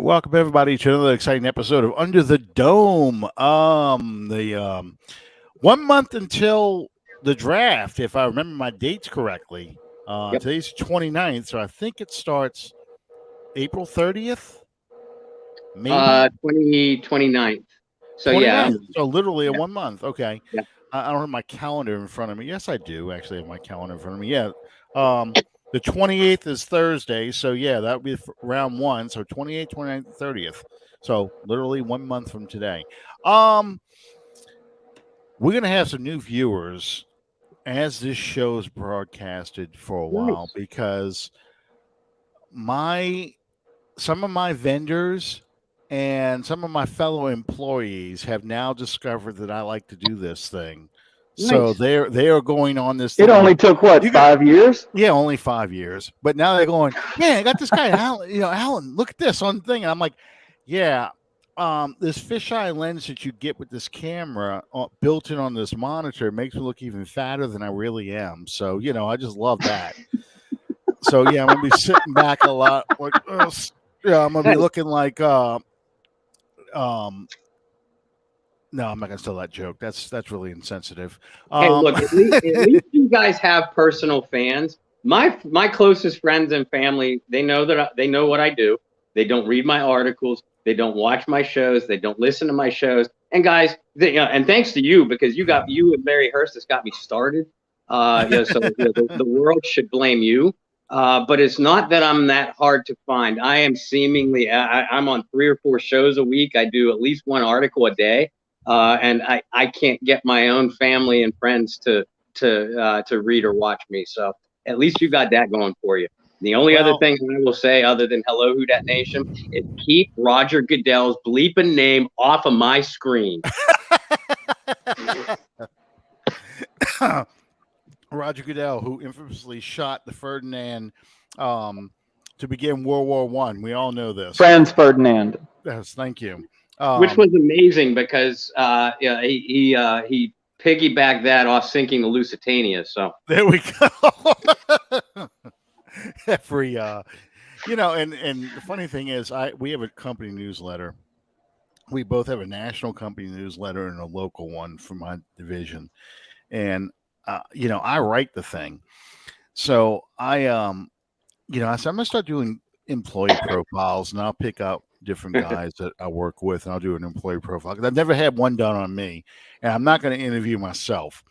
welcome everybody to another exciting episode of Under the Dome. The 1 month until the draft, if I remember my dates correctly. Yep. Today's 29th, so I think it starts April 30th. Maybe 29th. So 29th. So literally a Yeah. 1 month. Okay. Yeah. I don't have my calendar in front of me. Yes, I do actually have my calendar in front of me. Yeah. The 28th is Thursday, so yeah, that would be round one. So 28th, 29th, 30th. So literally 1 month from today. We're gonna have some new viewers as this show is broadcasted for a while because some of my vendors and some of my fellow employees have now discovered that I like to do this thing. So Nice. they are going on this. It only took what, 5 years? Yeah, only 5 years. But now they're going, man, I got this guy, Alan. Alan, look at this on the thing. And I'm like, yeah, this fisheye lens that you get with this camera built in on this monitor makes me look even fatter than I really am. So, I just love that. So, yeah, I'm going to be sitting back a lot. Like, I'm going to be looking like, no, I'm not gonna tell that joke. That's really insensitive. Hey, look, at least you guys have personal fans. My closest friends and family, they know what I do. They don't read my articles. They don't watch my shows. They don't listen to my shows. And guys, and thanks to you, because you and Larry Hurst has got me started. So the world should blame you. But it's not that I'm that hard to find. I am seemingly I'm on 3 or 4 shows a week. I do at least 1 article a day. And I can't get my own family and friends to read or watch me. So at least you got that going for you. The only other thing I will say, other than hello, Who Dat Nation, is keep Roger Goodell's bleeping name off of my screen. Roger Goodell, who infamously shot the Ferdinand to begin World War I. We all know this. Franz Ferdinand. Yes, thank you. Which was amazing because he piggybacked that off sinking the Lusitania. So there we go. Every and the funny thing is, we have a company newsletter. We both have a national company newsletter and a local one for my division, and I write the thing. So I'm gonna start doing employee profiles, and I'll pick up different guys that I work with, and I'll do an employee profile because I've never had one done on me, and I'm not going to interview myself.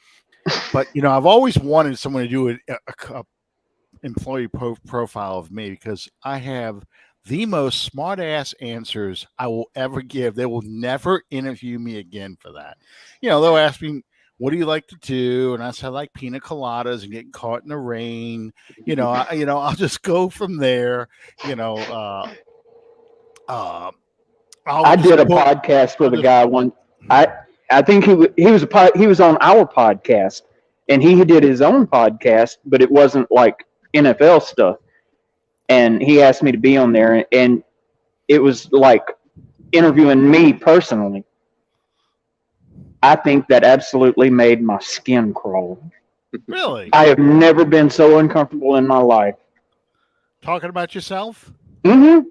But I've always wanted someone to do a employee profile of me because I have the most smart ass answers I will ever give. They will never interview me again for that. They'll ask me, what do you like to do? And I say, I like pina coladas and getting caught in the rain. I'll just go from there. I did a podcast with a guy one. I think he was on our podcast, and he did his own podcast, but it wasn't like NFL stuff. And he asked me to be on there, and it was like interviewing me personally. I think that absolutely made my skin crawl. Really? I have never been so uncomfortable in my life. Talking about yourself? Mm-hmm.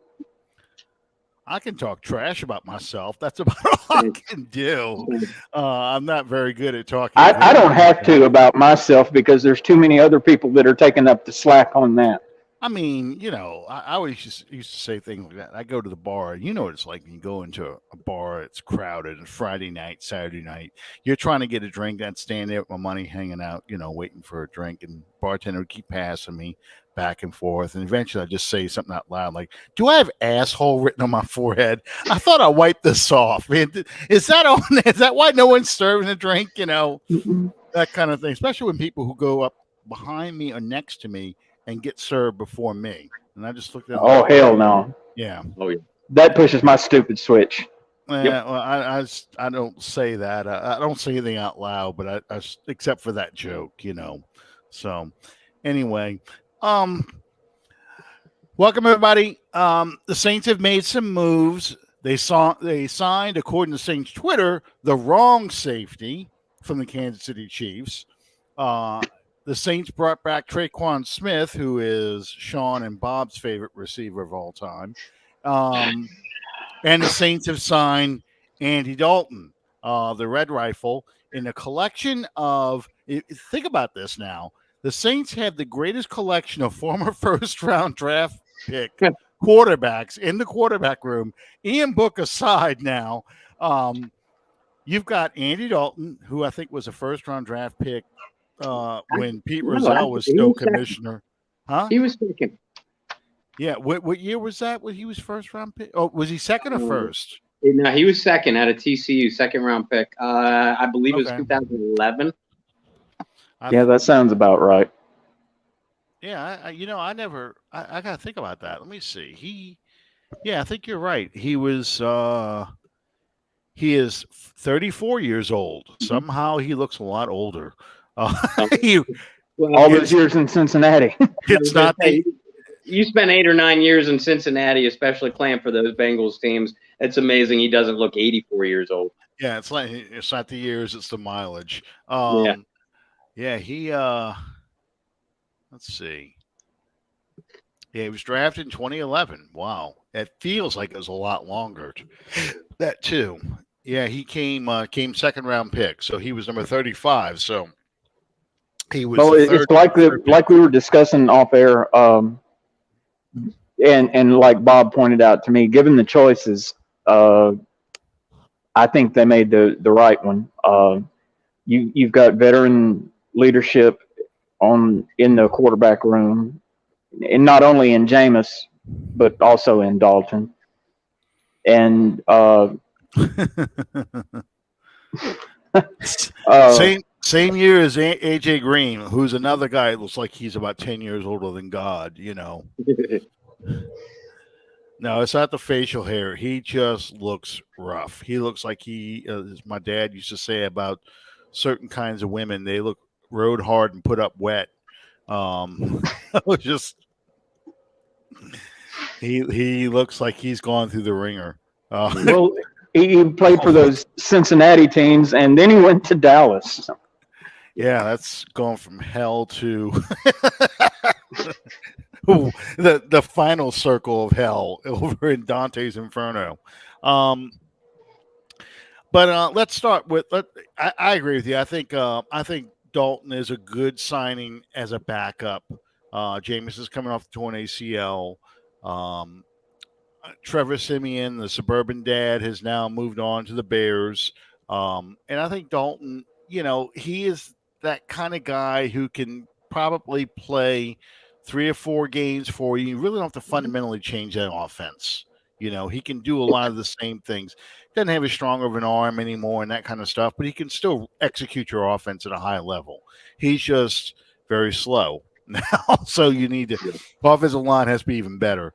I can talk trash about myself. That's about all I can do. I'm not very good at talking. I don't have to about myself because there's too many other people that are taking up the slack on that. I mean, I always used to say things like that. I go to the bar. You know what it's like when you go into a bar, it's crowded, and Friday night, Saturday night, you're trying to get a drink. I'd stand there with my money hanging out, waiting for a drink, and bartender would keep passing me back and forth. And eventually I just say something out loud like, do I have asshole written on my forehead? I thought I wiped this off. Man, is that on there? Is that why no one's serving a drink? That kind of thing, especially when people who go up behind me or next to me and get served before me. And I just looked at them. Oh, hell no. Yeah. Oh, yeah. That pushes my stupid switch. Yeah, well, I don't say that. I don't say anything out loud, but I except for that joke, So anyway, welcome everybody. The Saints have made some moves. They signed, according to Saints Twitter, the wrong safety from the Kansas City Chiefs. The Saints brought back TreQuan Smith, who is Sean and Bob's favorite receiver of all time. And the Saints have signed Andy Dalton, the Red Rifle, in a collection of. Think about this now. The Saints have the greatest collection of former first-round draft pick quarterbacks in the quarterback room. Ian Book aside, now you've got Andy Dalton, who I think was a first-round draft pick when Pete Rozelle was still commissioner. Huh? He was second. Yeah. What year was that? When he was first-round pick? Oh, was he second or first? No, he was second at a TCU, second-round pick. I believe it was 2011. Yeah, that sounds about right. Yeah, I got to think about that. Let me see. I think you're right. He is 34 years old. Somehow he looks a lot older. All those years in Cincinnati. It's not you spent 8 or 9 years in Cincinnati, especially playing for those Bengals teams. It's amazing he doesn't look 84 years old. Yeah, it's not the years, it's the mileage. He let's see. Yeah, he was drafted in 2011. Wow. It feels like it was a lot longer. That too. Yeah, he came second round pick. So he was number 35. So he was it's like we were discussing off air, and like Bob pointed out to me, given the choices, I think they made the right one. You've got veteran leadership in the quarterback room, and not only in Jameis, but also in Dalton. And same year as AJ Green, who's another guy that looks like he's about 10 years older than God, No, it's not the facial hair. He just looks rough. He looks like as my dad used to say about certain kinds of women, they look rode hard and put up wet. He looks like he's gone through the ringer. Well, he played for those Cincinnati teams, and then he went to Dallas. Yeah, that's going from hell to the final circle of hell over in Dante's Inferno. But let's start with. I agree with you. I think Dalton is a good signing as a backup. Jameis is coming off the torn ACL. Trevor Siemian, the suburban dad, has now moved on to the Bears. And I think Dalton, he is that kind of guy who can probably play 3 or 4 games for you. You really don't have to fundamentally change that offense. He can do a lot of the same things. Doesn't have as strong of an arm anymore and that kind of stuff, but he can still execute your offense at a high level. He's just very slow now. So you need to offensive line has to be even better.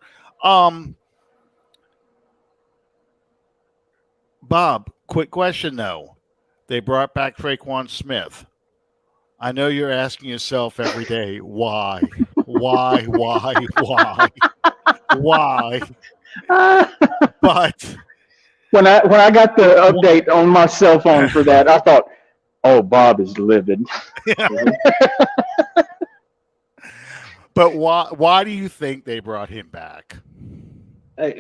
Bob, quick question though. They brought back TreQuan Smith. I know you're asking yourself every day, why? But when I got the update on my cell phone for that, I thought, oh, Bob is livid. But why do you think they brought him back?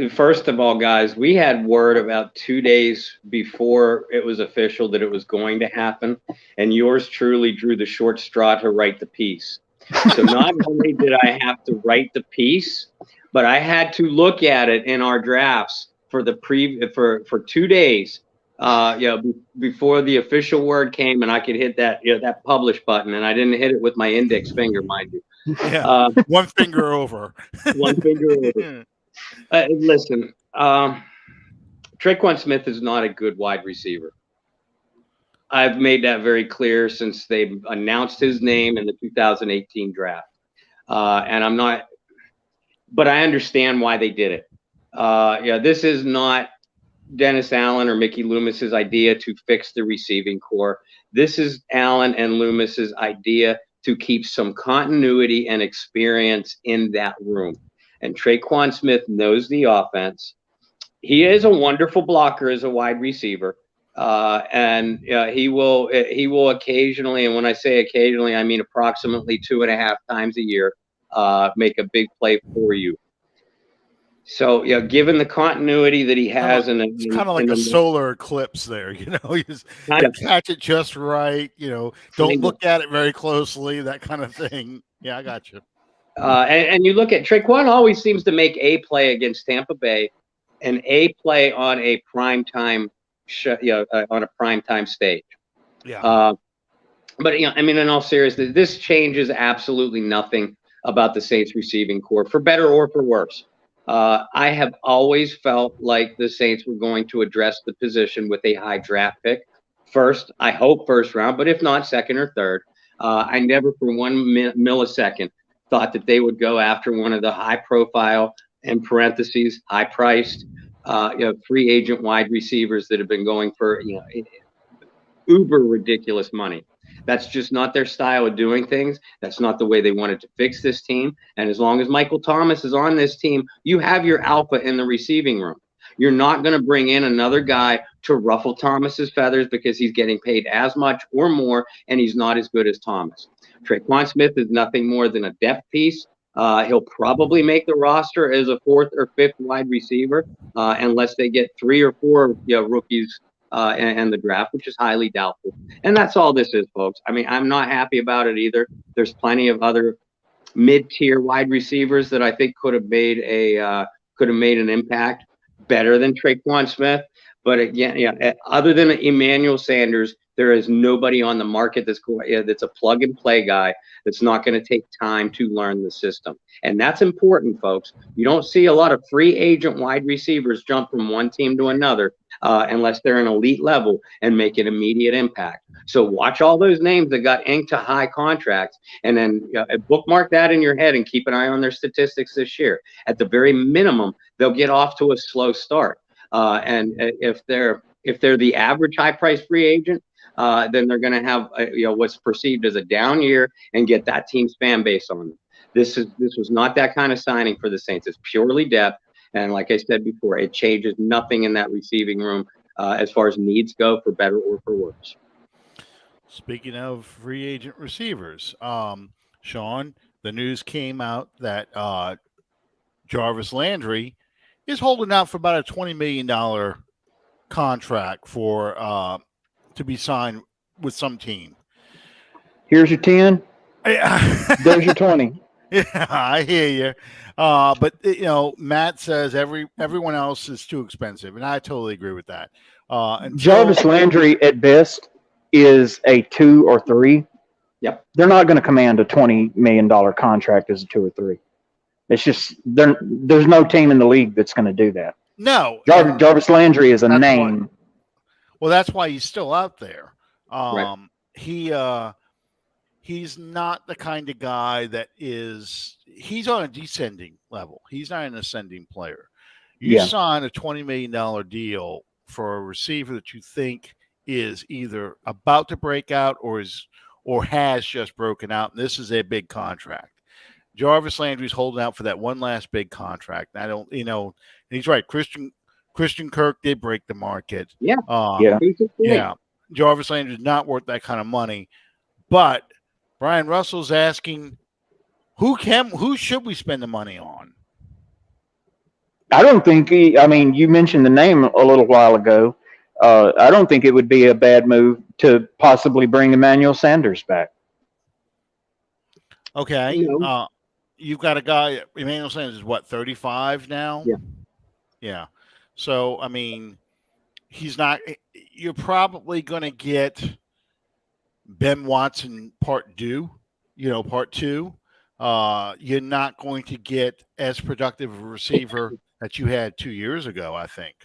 First of all, guys, we had word about 2 days before it was official that it was going to happen, and yours truly drew the short straw to write the piece. So not only did I have to write the piece, but I had to look at it in our drafts for for 2 days, before the official word came, and I could hit that that publish button, and I didn't hit it with my index finger, mind you. Yeah, one finger over. One finger over. Listen, TreQuan Smith is not a good wide receiver. I've made that very clear since they announced his name in the 2018 draft. And I'm not, but I understand why they did it. This is not Dennis Allen or Mickey Loomis's idea to fix the receiving core. This is Allen and Loomis's idea to keep some continuity and experience in that room. And TreQuan Smith knows the offense. He is a wonderful blocker as a wide receiver. And he will occasionally, and when I say occasionally, I mean approximately 2.5 times a year, make a big play for you. So, given the continuity that he has It's kind of like a solar eclipse there, you catch it just right, don't look at it very closely, that kind of thing. Yeah, I got you. And you look at TreQuan always seems to make a play against Tampa Bay, and a play on a primetime on a primetime stage. Yeah. But in all seriousness, this changes absolutely nothing about the Saints receiving corps, for better or for worse. I have always felt like the Saints were going to address the position with a high draft pick. First, I hope first round, but if not, second or third. I never for one millisecond thought that they would go after one of the high profile, in parentheses, high priced, free agent wide receivers that have been going for, uber ridiculous money. That's just not their style of doing things. That's not the way they wanted to fix this team. And as long as Michael Thomas is on this team, you have your alpha in the receiving room. You're not going to bring in another guy to ruffle Thomas's feathers because he's getting paid as much or more, and he's not as good as Thomas. TreQuan Smith is nothing more than a depth piece. He'll probably make the roster as a fourth or fifth wide receiver, unless they get three or four rookies and the draft, which is highly doubtful. And that's all this is, folks. I mean, I'm not happy about it either. There's plenty of other mid-tier wide receivers that I think could have made an impact better than TreQuan Smith. But again, other than Emmanuel Sanders, there is nobody on the market that's a plug-and-play guy that's not going to take time to learn the system. And that's important, folks. You don't see a lot of free agent wide receivers jump from one team to another unless they're an elite level and make an immediate impact. So watch all those names that got inked to high contracts, and then bookmark that in your head and keep an eye on their statistics this year. At the very minimum, they'll get off to a slow start. And if they're the average high-priced free agent, then they're going to have what's perceived as a down year and get that team's fan base on them. This was not that kind of signing for the Saints. It's purely depth, and like I said before, it changes nothing in that receiving room as far as needs go, for better or for worse. Speaking of free agent receivers, Sean, the news came out that Jarvis Landry is holding out for about a $20 million contract for to be signed with some team. Here's your 10. There's your 20. Yeah, I hear you. But Matt says everyone else is too expensive, and I totally agree with that. Jarvis Landry at best is a 2 or 3. Yep. They're not going to command a $20 million contract as a 2 or 3. It's just there's no team in the league that's going to do that. No. Jarvis Landry is a name. Well, that's why he's still out there. Right. He's not the kind of guy that he's on a descending level. He's not an ascending player. You sign a $20 million deal for a receiver that you think is either about to break out or has just broken out, and this is a big contract. Jarvis Landry's holding out for that one last big contract. I don't, and he's right. Christian Kirk did break the market. Yeah. Yeah. Jarvis Landry's not worth that kind of money. But Brian Russell's asking, who should we spend the money on? I don't think you mentioned the name a little while ago. I don't think it would be a bad move to possibly bring Emmanuel Sanders back. Okay. You've got a guy, Emmanuel Sanders is what, 35 now? Yeah. Yeah. So, you're probably going to get Ben Watson part 2. You're not going to get as productive a receiver that you had 2 years ago, I think.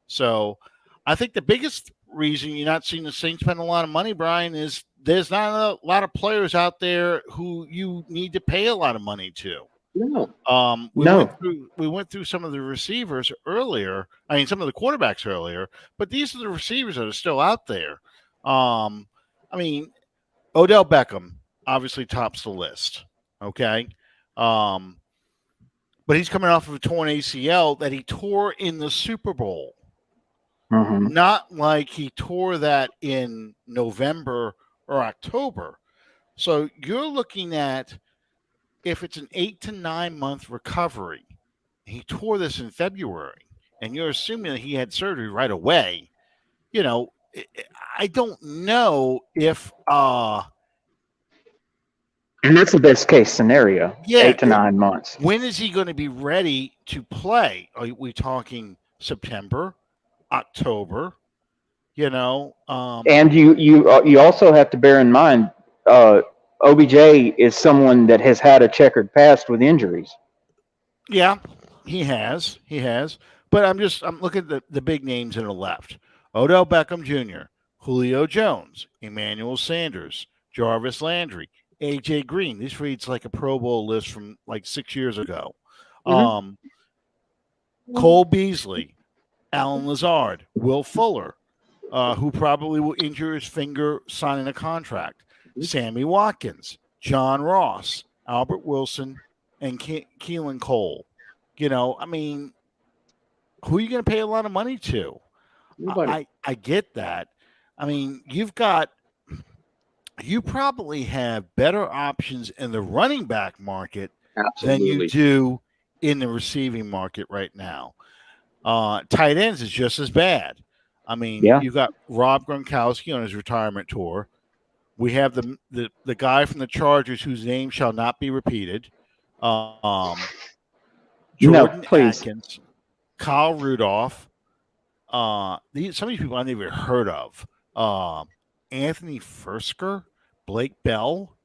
So I think the biggest reason you're not seeing the Saints spend a lot of money, Brian, is there's not a lot of players out there who you need to pay a lot of money to. No. We went through some of the receivers earlier. Some of the quarterbacks earlier, but these are the receivers that are still out there. Odell Beckham obviously tops the list. Okay. But he's coming off of a torn ACL that he tore in the Super Bowl. Mm-hmm. Not like he tore that in November or October. So you're looking at, if it's an 8 to 9 month recovery, He tore this in February, and you're assuming that he had surgery right away. You know, I don't know if And that's the best case scenario, yeah, 8 to 9 months. when is he going to be ready to play? Are we talking September, October? You know, And you also have to bear in mind, OBJ is someone that has had a checkered past with injuries. yeah, he has. He has. But I'm looking at the big names in the left. Odell Beckham Jr., Julio Jones, Emmanuel Sanders, Jarvis Landry, AJ Green. This reads like a Pro Bowl list from like 6 years ago. Mhm. Cole Beasley, Alan Lazard, Will Fuller, who probably will injure his finger signing a contract, Sammy Watkins, John Ross, Albert Wilson, and Keelan Cole. You know, I mean, who are you going to pay a lot of money to? Nobody. I get that. I mean, you probably have better options in the running back market than you Absolutely. do in the receiving market right now. Tight ends is just as bad. I mean, Yeah. you got Rob Gronkowski on his retirement tour. We have the guy from the Chargers whose name shall not be repeated. Um, No, Jordan please. Atkins, Kyle Rudolph. Some of these people I never heard of. Anthony Fursker, Blake Bell,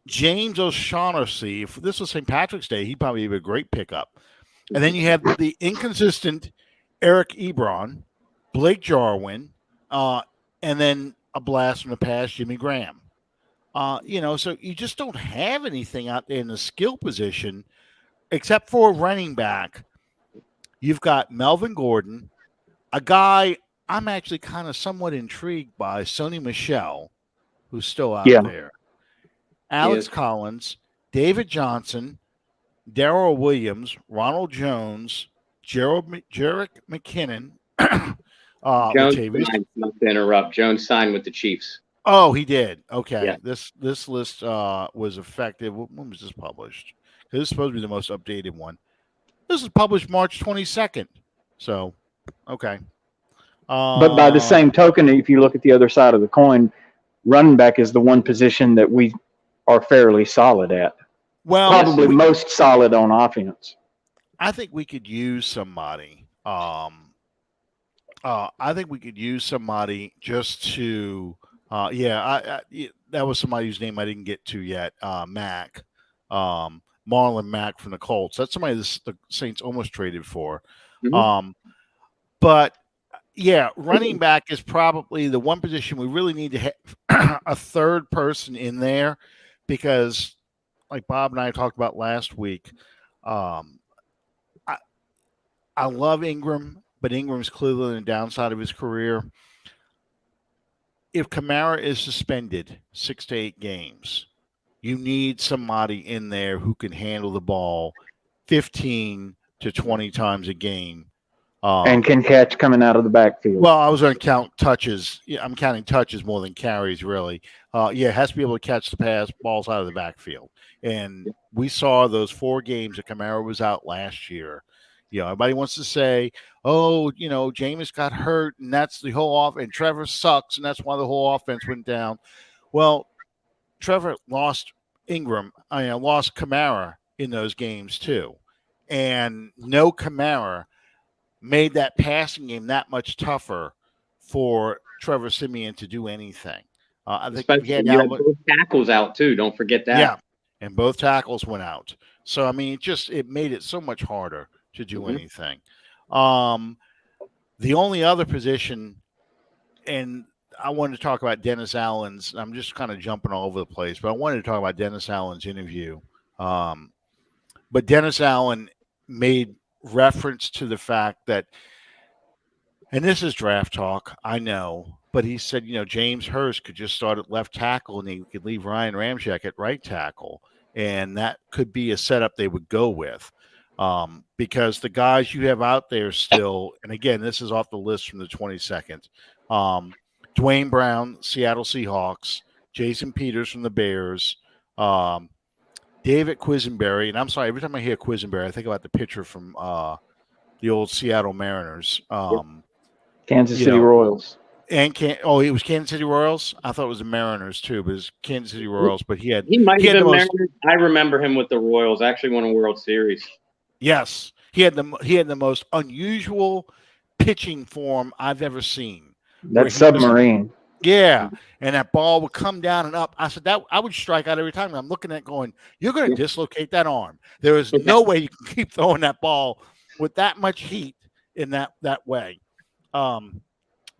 James O'Shaughnessy. If this was St. Patrick's Day, he'd probably be a great pickup. And then you have the inconsistent Eric Ebron, Blake Jarwin, and then a blast from the past, Jimmy Graham. So you just don't have anything out there in the skill position except for a running back. You've got Melvin Gordon, a guy I'm actually kind of somewhat intrigued by, Sony Michel, who's still out Yeah. there, Alex Yes. Collins, David Johnson, Darrell Williams, Ronald Jones, Jarek McKinnon, Jones Latavius. signed, not to interrupt. Jones signed with the Chiefs. Oh, he did. Okay, Yeah. this list was effective. When was this published? Because this is supposed to be the most updated one. This is published March 22nd. So, okay. But by the same token, if you look at the other side of the coin, running back is the one position that we are fairly solid at. Well, Probably most solid on offense. I think we could use somebody. I think we could use somebody just to. That was somebody whose name I didn't get to yet. Mack, Marlon Mack from the Colts. That's somebody the Saints almost traded for. Mhm. But yeah, running back is probably the one position we really need to have a third person in there because, like Bob and I talked about last week, I love Ingram, but Ingram's clearly on the downside of his career. If Kamara is suspended 6 to 8 games, you need somebody in there who can handle the ball 15 to 20 times a game. And can catch coming out of the backfield. Well, I was going to count touches. Yeah, I'm counting touches more than carries, really. It has to be able to catch the balls out of the backfield. And we saw those 4 games that Kamara was out last year. Everybody wants to say, Jameis got hurt, and that's the whole off, and Trevor sucks, and that's why the whole offense went down. Well, Trevor lost lost Kamara in those games too. And no Kamara made that passing game that much tougher for Trevor Siemian to do anything. I think Especially you had both tackles out too. Don't forget that. Yeah, and both tackles went out. So I mean, it made it so much harder to do anything. The only other position, and I wanted to talk about Dennis Allen's. I'm just kind of jumping all over the place, but I wanted to talk about Dennis Allen's interview. But Dennis Allen made reference to the fact that, and this is draft talk, I know, but he said, James Hurst could just start at left tackle and he could leave Ryan Ramczyk at right tackle. And that could be a setup they would go with. Because the guys you have out there still, and again, this is off the list from the 22nd, Dwayne Brown, Seattle Seahawks, Jason Peters from the Bears, David Quisenberry, and I'm sorry, every time I hear Quisenberry, I think about the pitcher from the old Seattle Mariners. Kansas City Royals. And it was Kansas City Royals. I thought it was the Mariners too, but it was Kansas City Royals. But he might have been Mariners. I remember him with the Royals. Actually, won a World Series. Yes, he had the most unusual pitching form I've ever seen. That submarine. Yeah, and that ball would come down and up. I said that I would strike out every time. And I'm looking at going, you're going to dislocate that arm. There is no way you can keep throwing that ball with that much heat in that way.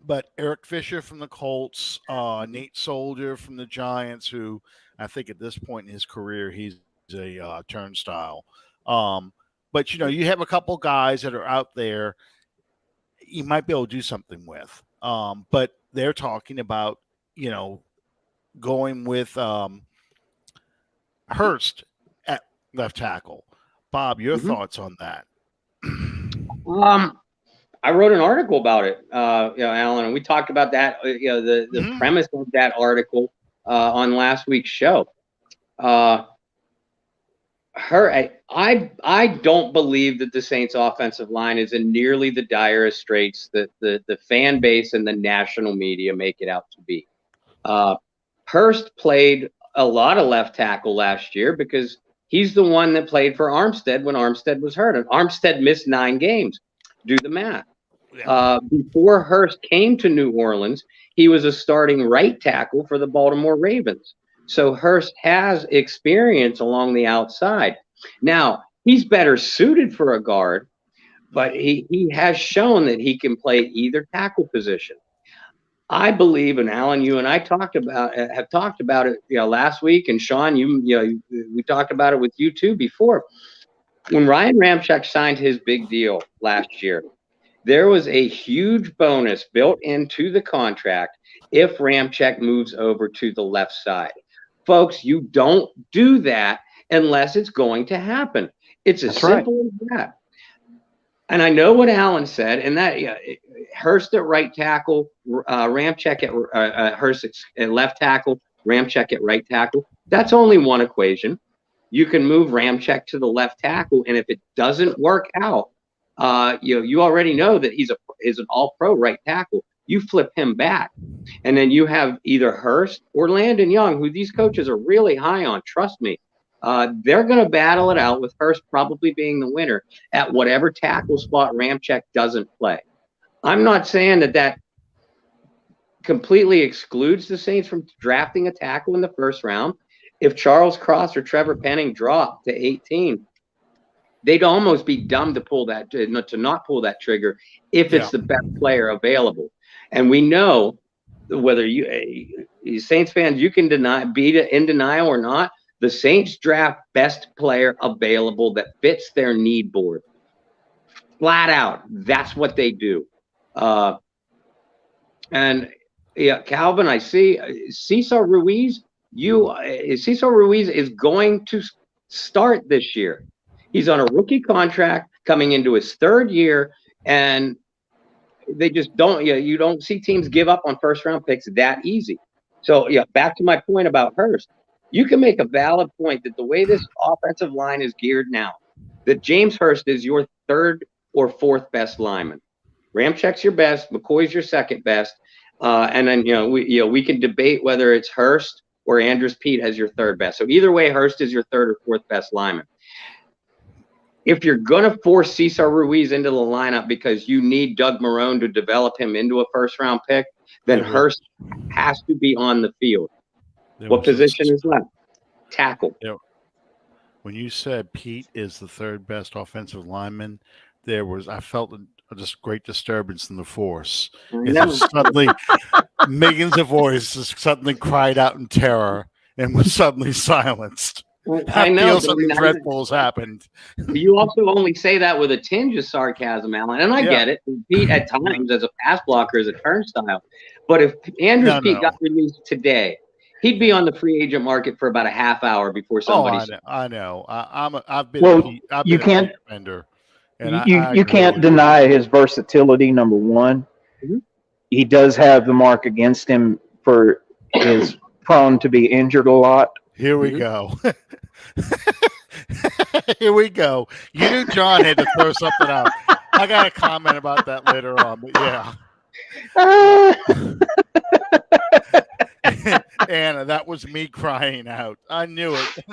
But Eric Fisher from the Colts, Nate Soldier from the Giants, who I think at this point in his career, he's a turnstile. But, you have a couple guys that are out there you might be able to do something with. But they're talking about, going with Hurst at left tackle. Bob, your thoughts on that? I wrote an article about it, Alan, and we talked about that, the premise of that article on last week's show. I don't believe that the Saints' offensive line is in nearly the direst straits that the fan base and the national media make it out to be. Hurst played a lot of left tackle last year because he's the one that played for Armstead when Armstead was hurt, and Armstead missed 9 games. Do the math. Before Hurst came to New Orleans, he was a starting right tackle for the Baltimore Ravens. So Hurst has experience along the outside. Now, he's better suited for a guard, but he has shown that he can play either tackle position. I believe, and Alan, you and I have talked about it, last week, and Sean, we talked about it with you too before. When Ryan Ramczyk signed his big deal last year, there was a huge bonus built into the contract if Ramczyk moves over to the left side. Folks, you don't do that unless it's going to happen. It's as simple as that. And I know what Alan said, and that Hurst at right tackle, Ramczyk at Hurst at left tackle, Ramczyk at right tackle. That's only one equation. You can move Ramczyk to the left tackle, and if it doesn't work out, you already know that he's an all-pro right tackle. You flip him back, and then you have either Hurst or Landon Young, who these coaches are really high on. Trust me, they're going to battle it out with Hurst probably being the winner at whatever tackle spot Ramczyk doesn't play. I'm not saying that completely excludes the Saints from drafting a tackle in the first round. If Charles Cross or Trevor Penning dropped to 18, they'd almost be dumb to not pull that trigger if it's the best player available. And we know whether you Saints fans, you can be in denial or not. The Saints draft best player available that fits their need board. Flat out, that's what they do. And Calvin, I see Cesar Ruiz. Cesar Ruiz is going to start this year. He's on a rookie contract coming into his 3rd year, and they just don't. You don't see teams give up on first-round picks that easy. So, back to my point about Hurst. You can make a valid point that the way this offensive line is geared now, that James Hurst is your 3rd or 4th best lineman. Ramczyk's your best, McCoy's your 2nd best, and then we can debate whether it's Hurst or Andrus Peat as your 3rd best. So either way, Hurst is your 3rd or 4th best lineman. If you're going to force Cesar Ruiz into the lineup because you need Doug Marrone to develop him into a first-round pick, then Hurst has to be on the field. What position is left? Tackle. When you said Pete is the 3rd best offensive lineman, I felt just great disturbance in the force. Suddenly, millions of voices suddenly cried out in terror and was suddenly silenced. I know something dreadful has happened. You also only say that with a tinge of sarcasm, Alan, and I get it. Pete, at times, as a pass blocker, is a turnstile. But if Andrus Peat got released today, he'd be on the free agent market for about a half hour before somebody. I know. I've been a defender. You can't deny his versatility. Number one, he does have the mark against him for his prone to be injured a lot. Here we go. Here we go. You knew John had to throw something out. I got a comment about that later on, but yeah. Anna, that was me crying out. I knew it.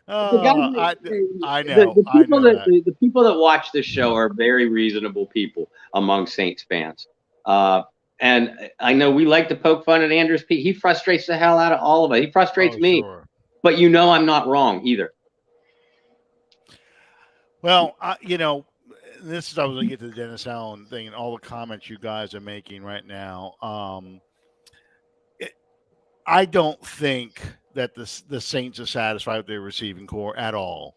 The guys, I know. the I people know that the people that watch this show are very reasonable people among Saints fans. And I know we like to poke fun at Andrews Pete. He frustrates the hell out of all of us. He frustrates me. Sure. But I'm not wrong either. Well, this is I was going to get to the Dennis Allen thing and all the comments you guys are making right now. I don't think that the Saints are satisfied with their receiving core at all.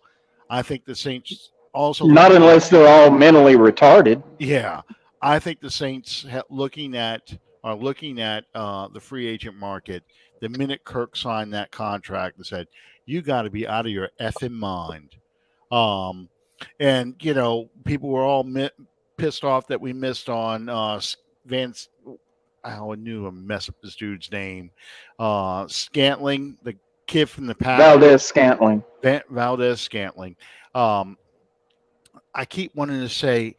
I think the Saints also not unless they're all mentally retarded. Yeah, I think the Saints looking at the free agent market. The minute Kirk signed that contract, and said, "You got to be out of your effing mind." And people were all pissed off that we missed on Vance. I knew I messed up this dude's name. Scantling, the kid from the Packers. Valdez Scantling. I keep wanting to say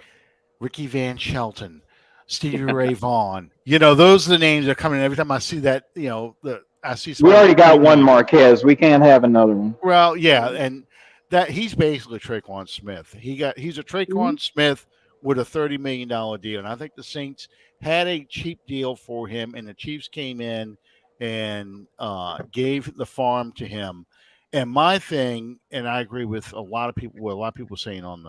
Ricky Van Shelton, Stevie Ray Vaughan. Those are the names that are coming every time I see that. I see. We already got one Marquez. We can't have another one. Well, yeah, and that he's basically TreQuan Smith. He's a TreQuan Smith with a $30 million deal, and I think the Saints had a cheap deal for him, and the Chiefs came in and gave the farm to him. And my thing, and I agree with a lot of people. What a lot of people saying on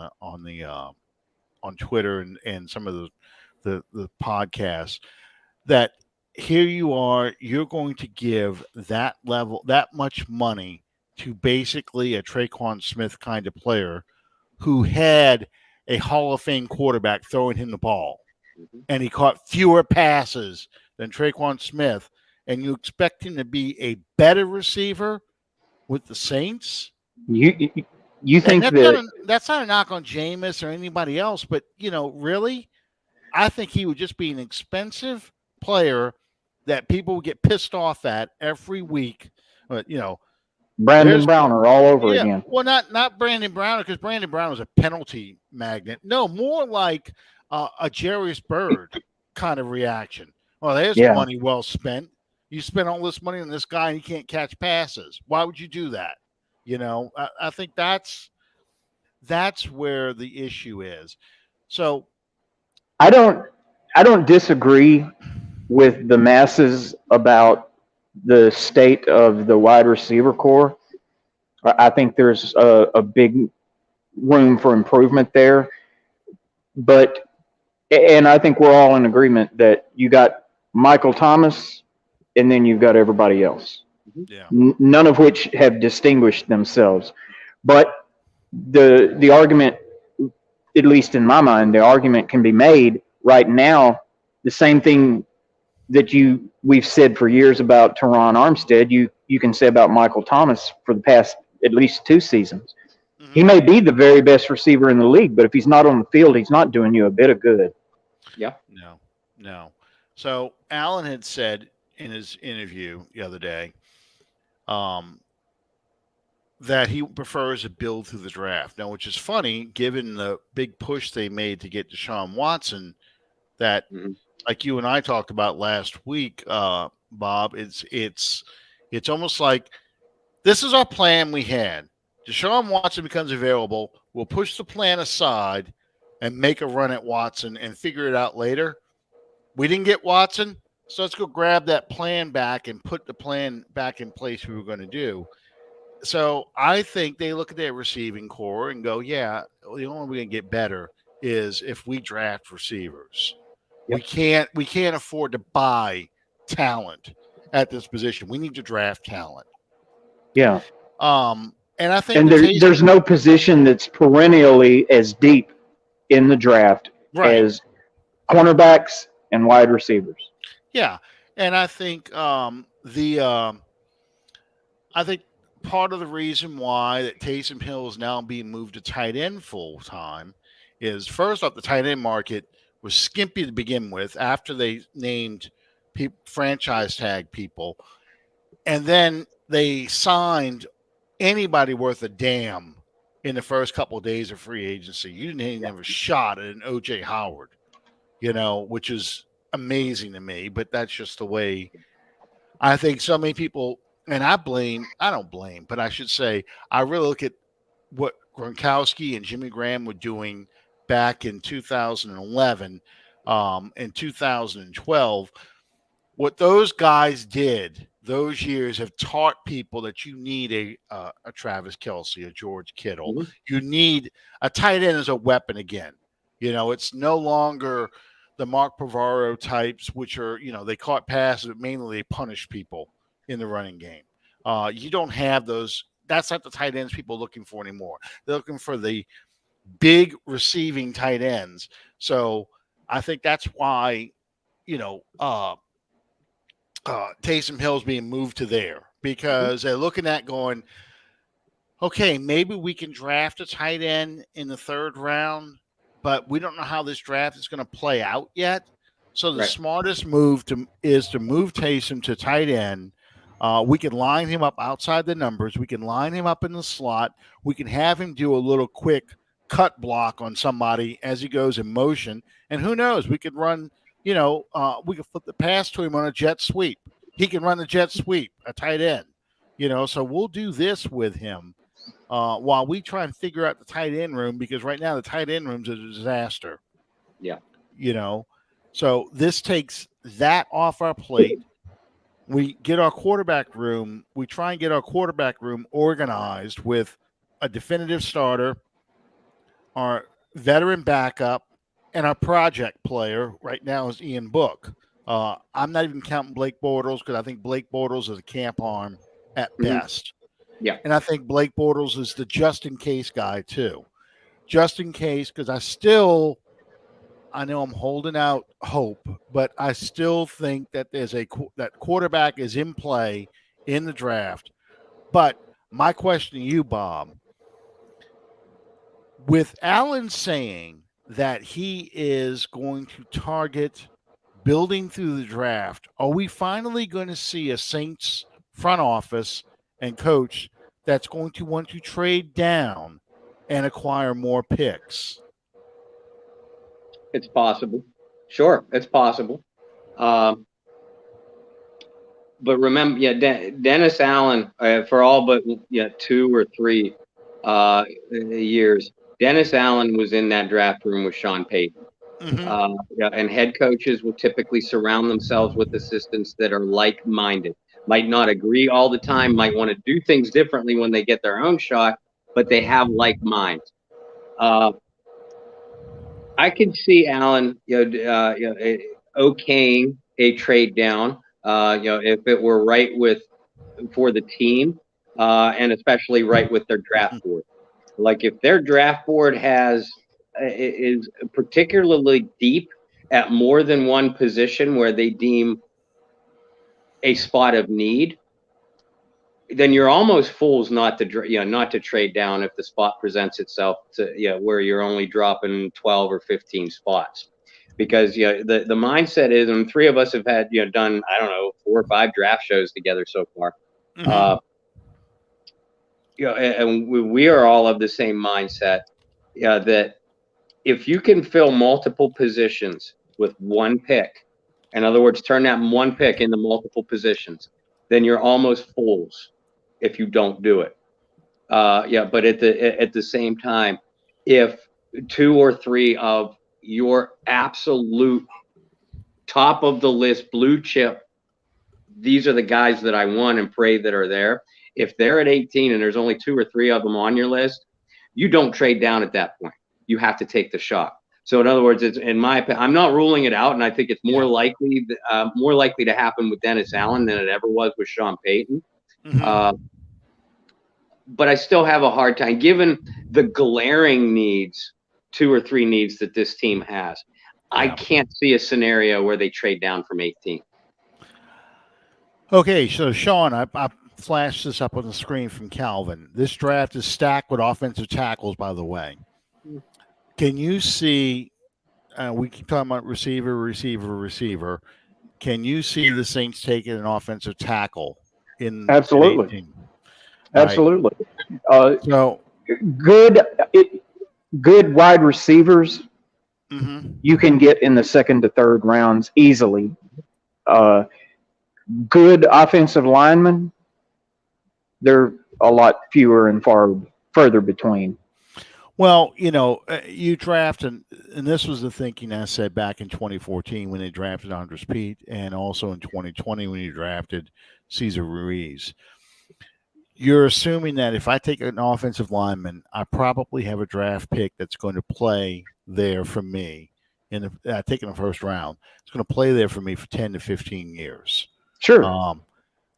Twitter and some of the podcasts, that here you are, you're going to give that much money to basically a TreQuan Smith kind of player who had a Hall of Fame quarterback throwing him the ball, and he caught fewer passes than TreQuan Smith, and you expect him to be a better receiver with the Saints? You think that's not a knock on Jameis or anybody else, but really, I think he would just be an expensive player that people would get pissed off at every week. But Brandon Browner all over again. Well, not Brandon Browner, because Brandon Browner was a penalty magnet. No, more like a Jarius Byrd kind of reaction. Well, there's money well spent. You spent all this money on this guy and he can't catch passes. Why would you do that? I think that's where the issue is. So I don't disagree with the masses about the state of the wide receiver core. I think there's a big room for improvement there. And I think we're all in agreement that you got Michael Thomas and then you've got everybody else. Yeah. None of which have distinguished themselves. But the argument, at least in my mind, the argument can be made right now, the same thing that we've said for years about Teron Armstead, you can say about Michael Thomas for the past at least 2 seasons. Mm-hmm. He may be the very best receiver in the league, but if he's not on the field, he's not doing you a bit of good. Yeah. No. So Allen had said in his interview the other day that he prefers to build through the draft. Now, which is funny, given the big push they made to get Deshaun Watson, that like you and I talked about last week, Bob, it's almost like this is our plan we had. Deshaun Watson becomes available. We'll push the plan aside and make a run at Watson and figure it out later. We didn't get Watson, so let's go grab that plan back and put the plan back in place we were going to do. So I think they look at their receiving core and go, yeah, the only way we're going to get better is if we draft receivers. Yep. We can't afford to buy talent at this position. We need to draft talent. Yeah. And I think there's no position that's perennially as deep in the draft as cornerbacks and wide receivers. Yeah. And I think I think part of the reason why that Taysom Hill is now being moved to tight end full time is, first off, the tight end market was skimpy to begin with after they named franchise tag people, and then they signed anybody worth a damn in the first couple of days of free agency. You didn't even have a shot at an OJ Howard, which is amazing to me. But that's just the way I think so many people, and I don't blame, but I should say, I really look at what Gronkowski and Jimmy Graham were doing back in 2011 and 2012. What those guys did those years have taught people that you need a Travis Kelce, a George Kittle. Mhm. You need a tight end as a weapon again. It's no longer the Mark Pavaro types, which are, they caught passes, but mainly they punish people in the running game. You don't have those. That's not the tight ends people are looking for anymore. They're looking for the big receiving tight ends. So I think that's why, Taysom Hill's being moved to there because they're looking at going, okay, maybe we can draft a tight end in the third round, but we don't know how this draft is going to play out yet. So the smartest move is to move Taysom to tight end. We can line him up outside the numbers. We can line him up in the slot. We can have him do a little quick cut block on somebody as he goes in motion. And who knows? We could run, we could flip the pass to him on a jet sweep. He can run the jet sweep, a tight end. So we'll do this with him while we try and figure out the tight end room, because right now the tight end room's a disaster. Yeah. So this takes that off our plate. We get our quarterback room. We try and get our quarterback room organized with a definitive starter, our veteran backup, and our project player right now is Ian Book. I'm not even counting Blake Bortles because I think Blake Bortles is a camp arm at best. Yeah. And I think Blake Bortles is the just in case guy too. Just in case, because I know I'm holding out hope, but I still think that that quarterback is in play in the draft. But my question to you, Bob, with Allen saying that he is going to target building through the draft, are we finally going to see a Saints front office and coach that's going to want to trade down and acquire more picks? It's possible. Sure, it's possible. But remember, Dennis Allen, for all but 2 or 3 years, Dennis Allen was in that draft room with Sean Payton. And head coaches will typically surround themselves with assistants that are like-minded. Might not agree all the time, might want to do things differently when they get their own shot, but they have like minds. I can see Allen, okaying a trade down, if it were right for the team, and especially right with their draft board. Like if their draft board is particularly deep at more than one position where they deem a spot of need, then you're almost fools not to trade down if the spot presents itself to where you're only dropping 12 or 15 spots, because the mindset is, and 3 of us have had done, I don't know, 4 or 5 draft shows together so far. And we are all of the same mindset, that if you can fill multiple positions with one pick, in other words, turn that one pick into multiple positions, then you're almost fools if you don't do it. But at the same time, if 2 or 3 of your absolute top of the list blue chip, these are the guys that I want and pray that are there. If they're at 18 and there's only 2 or 3 of them on your list, you don't trade down at that point. You have to take the shot. So in other words, it's, in my opinion, I'm not ruling it out, and I think it's more likely to happen with Dennis Allen than it ever was with Sean Payton. But I still have a hard time, given the glaring needs, 2 or 3 needs that this team has. I can't see a scenario where they trade down from 18. Okay, so Sean, I flashed this up on the screen from Calvin. This draft is stacked with offensive tackles, by the way. Can you see, we keep talking about receiver. Can you see the Saints taking an offensive tackle in Absolutely. 18? right? Absolutely. Uh, So, good, good wide receivers mhm. you can get in the second to third rounds easily. Uh, Good offensive linemen, they're a lot fewer and far further between. Well, you draft, and this was the thinking I said back in 2014 when they drafted Andres Pete, and also in 2020 when you drafted Cesar Ruiz. You're assuming that if I take an offensive lineman, I probably have a draft pick that's going to play there for me. I take in the first round, it's going to play there for me for 10 to 15 years. Sure. Um,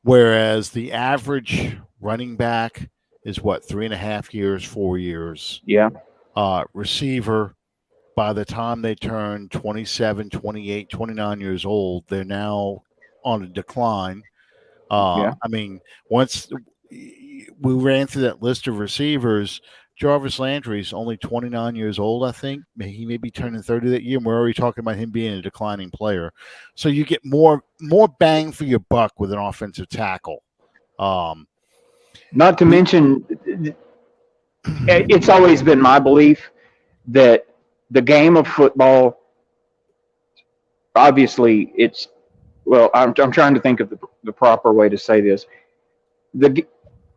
Whereas the average running back is what, 3.5 years, 4 years. Yeah. Receiver, by the time they turn 27, 28, 29 years old, they're now on a decline. Yeah. I mean, once we ran through that list of receivers, Jarvis Landry's only 29 years old, I think. He may be turning 30 that year, and we're already talking about him being a declining player. So you get more bang for your buck with an offensive tackle. Um, Not to the mention, it's always been my belief that the game of football, obviously, it's, well, I'm trying to think of the proper way to say this.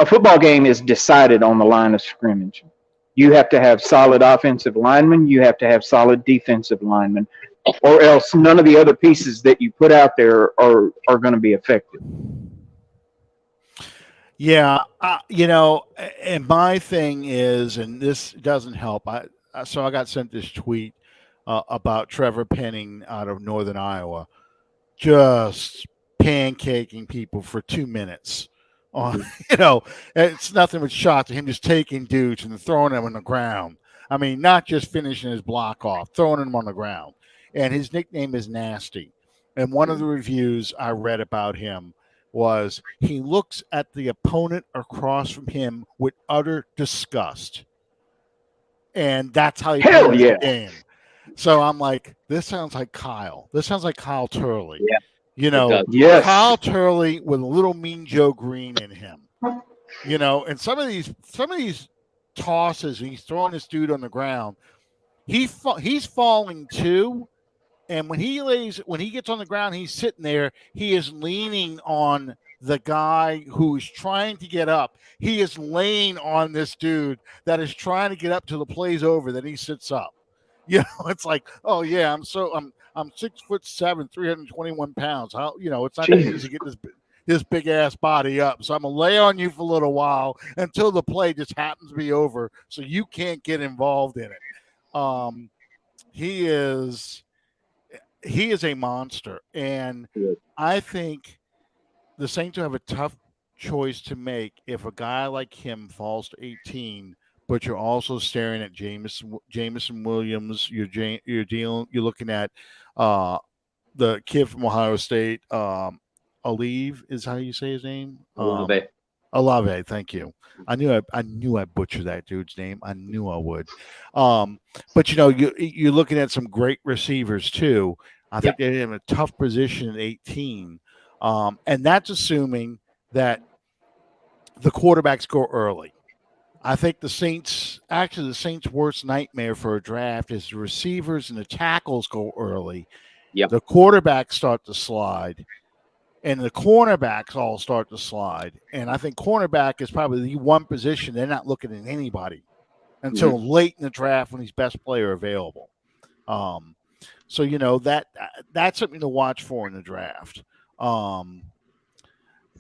A football game is decided on the line of scrimmage. You have to have solid offensive linemen. You have to have solid defensive linemen, or else none of the other pieces that you put out there are going to be effective. Yeah, and my thing is, and this doesn't help. So I got sent this tweet about Trevor Penning out of Northern Iowa, just pancaking people for 2 minutes. On it's nothing but shots of him just taking dudes and throwing them on the ground. I mean, not just finishing his block off, throwing them on the ground. And his nickname is Nasty. And one of the reviews I read about him was he looks at the opponent across from him with utter disgust. And that's how he Hell plays the yeah. game. So I'm like, this sounds like Kyle. This sounds like Kyle Turley. Yeah, You it know, does. Yes. Kyle Turley with a little mean Joe Green in him. And some of these tosses, and he's throwing this dude on the ground. He's falling too. And when he gets on the ground, he's sitting there. He is leaning on the guy who's trying to get up. He is laying on this dude that is trying to get up till the play's over. Then he sits up. It's like, oh yeah, I'm 6'7", 321 pounds. How it's not that easy to get this big ass body up. So I'm gonna lay on you for a little while until the play just happens to be over, so you can't get involved in it. He is a monster, and I think the Saints will have a tough choice to make if a guy like him falls to 18. But you're also staring at Jameson Williams. You're looking at the kid from Ohio State. Aleve is how you say his name. Alave, thank you. I knew I butchered that dude's name. I knew I would. But you're looking at some great receivers too. I think they're in a tough position at 18, and that's assuming that the quarterbacks go early. I think the Saints' worst nightmare for a draft is the receivers and the tackles go early. Yep. The quarterbacks start to slide, and the cornerbacks all start to slide. And I think cornerback is probably the one position they're not looking at anybody until late in the draft when he's best player available. So that's something to watch for in the draft.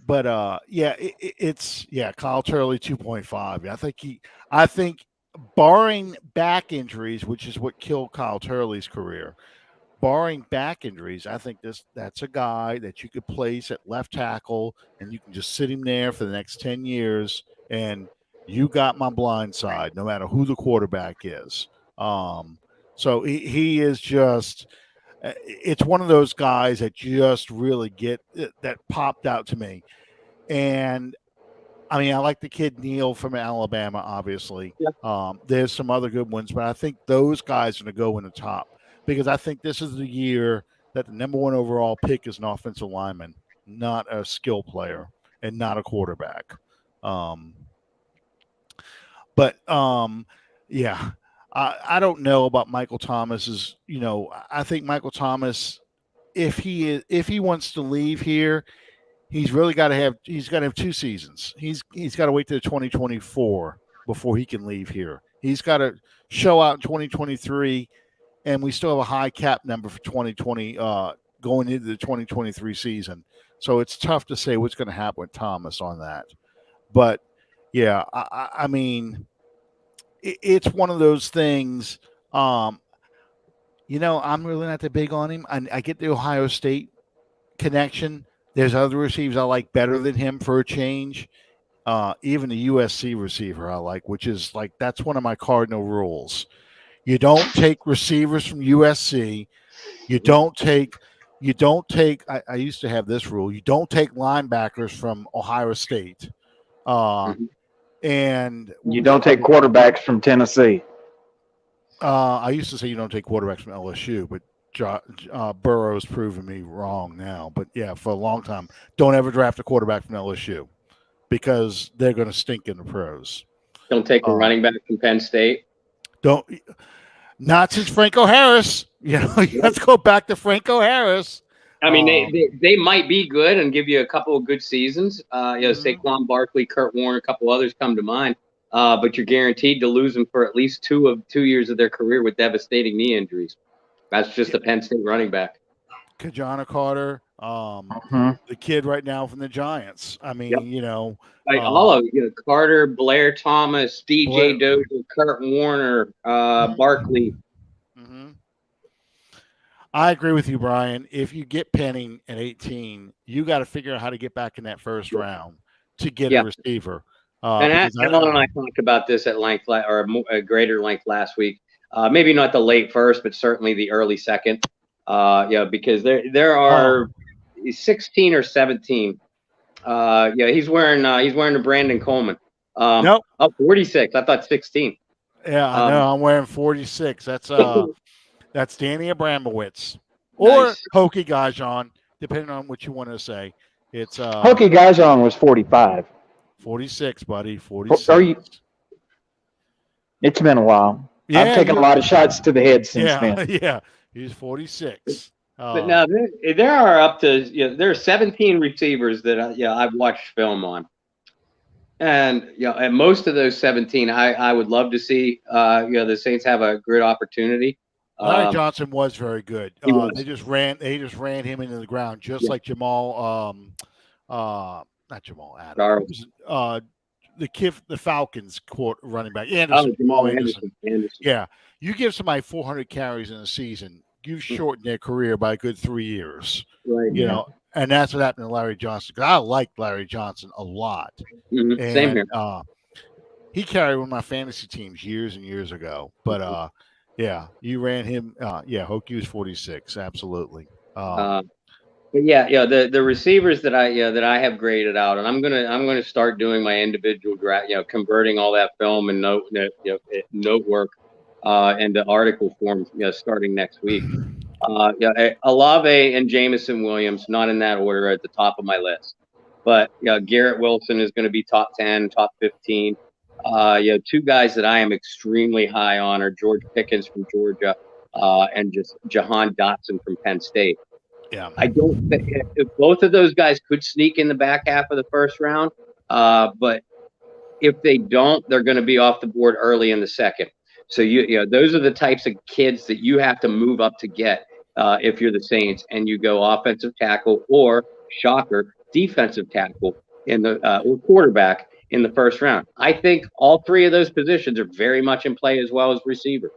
But it's Kyle Turley 2.5. I think barring back injuries, which is what killed Kyle Turley's career, barring back injuries, I think that's a guy that you could place at left tackle and you can just sit him there for the next 10 years and you got my blind side, no matter who the quarterback is. So he is just it's one of those guys that just really that popped out to me. And I mean, I like the kid Neal from Alabama, obviously. Yeah. There's some other good ones, but I think those guys are going to go in the top because I think this is the year that the number one overall pick is an offensive lineman, not a skill player and not a quarterback. But yeah, I don't know about Michael Thomas's. I think Michael Thomas, if he wants to leave here, he's got to have 2 seasons. He's got to wait till 2024 before he can leave here. He's got to show out in 2023, and we still have a high cap number for 2020 going into the 2023 season. So it's tough to say what's going to happen with Thomas on that. But yeah, I mean, it's one of those things. I'm really not that big on him. I get the Ohio State connection. There's other receivers I like better than him for a change. Even the USC receiver I like, which is that's one of my cardinal rules. You don't take receivers from USC. You don't take. I used to have this rule. You don't take linebackers from Ohio State. And you don't take quarterbacks from Tennessee. I used to say you don't take quarterbacks from LSU, but Burrow's proven me wrong now. But yeah, for a long time, don't ever draft a quarterback from LSU because they're going to stink in the pros. Don't take a running back from Penn State. Not since Franco Harris. Let's go back to Franco Harris. I mean, they might be good and give you a couple of good seasons. Saquon Barkley, Kurt Warner, a couple others come to mind. But you're guaranteed to lose them for at least 2 years of their career with devastating knee injuries. That's just a Penn State running back. Kajana Carter, the kid right now from the Giants. I mean, all of Carter, Blair Thomas, DJ Dozier, Kurt Warner, Barkley. I agree with you, Brian. If you get Penning at 18, you got to figure out how to get back in that first round to get a receiver. And Alan and I talked about this at length, or a greater length last week. Maybe not the late first, but certainly the early second. Because there are 16 or 17. He's wearing the Brandon Coleman. Nope. 46. I thought 16. Yeah, I know. I'm wearing 46. That's Danny Abramowitz or Nice. Hokie Gajan, depending on what you want to say. It's Hokie Gajan was 45. 46, buddy. 46. It's been a while. Yeah, I've taken a lot of shots to the head since then. Yeah, he's 46. But now there are up to there are 17 receivers that I've watched film on, and and most of those 17 I would love to see the Saints have a great opportunity. Larry Johnson was very good. He was. They just ran him into the ground, just like Jamal. Not Jamal Adams. The Falcons running back Anderson. Jamal Anderson. Yeah, you give somebody 400 carries in a season, you shorten their career by a good 3 years. Right. And that's what happened to Larry Johnson. Because I liked Larry Johnson a lot. Mm-hmm. And, same here. He carried one of my fantasy teams years and years ago. But you ran him. Hokie was 46. Absolutely. But the receivers that I have graded out, and I'm gonna start doing my individual draft, converting all that film and note work into article form, starting next week. Olave and Jamison Williams, not in that order, at the top of my list, but Garrett Wilson is going to be top 10, top 15. Two guys that I am extremely high on are George Pickens from Georgia and just Jahan Dotson from Penn State. Yeah, I don't think if both of those guys could sneak in the back half of the first round, but if they don't, they're going to be off the board early in the second. So those are the types of kids that you have to move up to get if you're the Saints and you go offensive tackle or, shocker, defensive tackle in the or quarterback in the first round. I think all three of those positions are very much in play as well as receiver.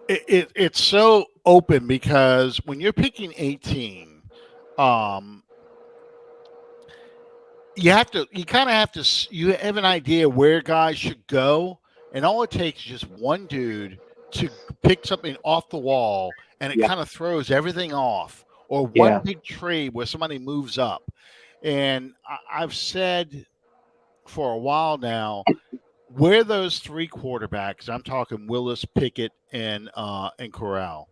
It's so open because when you're picking 18, you have an idea where guys should go, and all it takes is just one dude to pick something off the wall, and it kind of throws everything off, or one big trade where somebody moves up. And I've said for a while now, where those three quarterbacks, I'm talking Willis, Pickett, and Corral,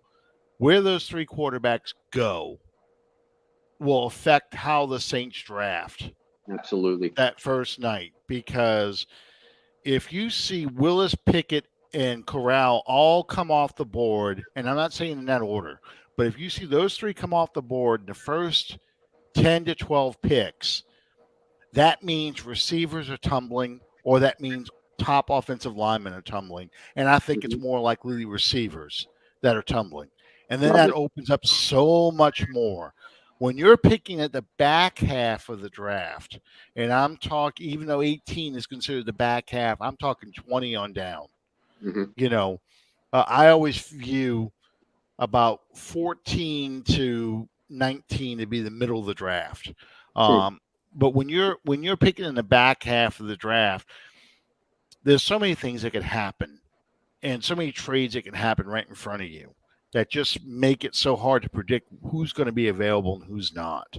where those three quarterbacks go will affect how the Saints draft. Absolutely. That first night, because if you see Willis, Pickett, and Corral all come off the board, and I'm not saying in that order, but if you see those three come off the board in the first 10 to 12 picks, that means receivers are tumbling, or that means top offensive linemen are tumbling. And I think it's more likely receivers that are tumbling. And then that opens up so much more. When you're picking at the back half of the draft, and I'm talking, even though 18 is considered the back half, I'm talking 20 on down. I always view about 14 to 19 to be the middle of the draft. But when you're picking in the back half of the draft, there's so many things that could happen, and so many trades that can happen right in front of you that just make it so hard to predict who's going to be available and who's not.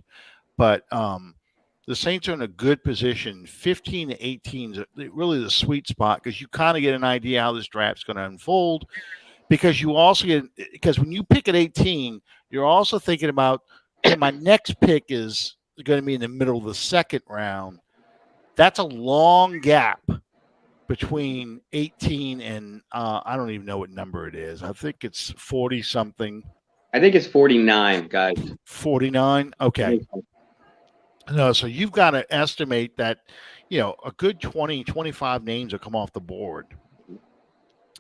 But the Saints are in a good position. 15 to 18 is really the sweet spot, because you kind of get an idea how this draft's going to unfold. Because you also because when you pick at 18, you're also thinking about, okay, my next pick is going to be in the middle of the second round. That's a long gap between 18 and I don't even know what number it is. I think it's 40 something. I think it's 49, guys. 49? Okay. No, so you've got to estimate that, a good 20, 25 names will come off the board.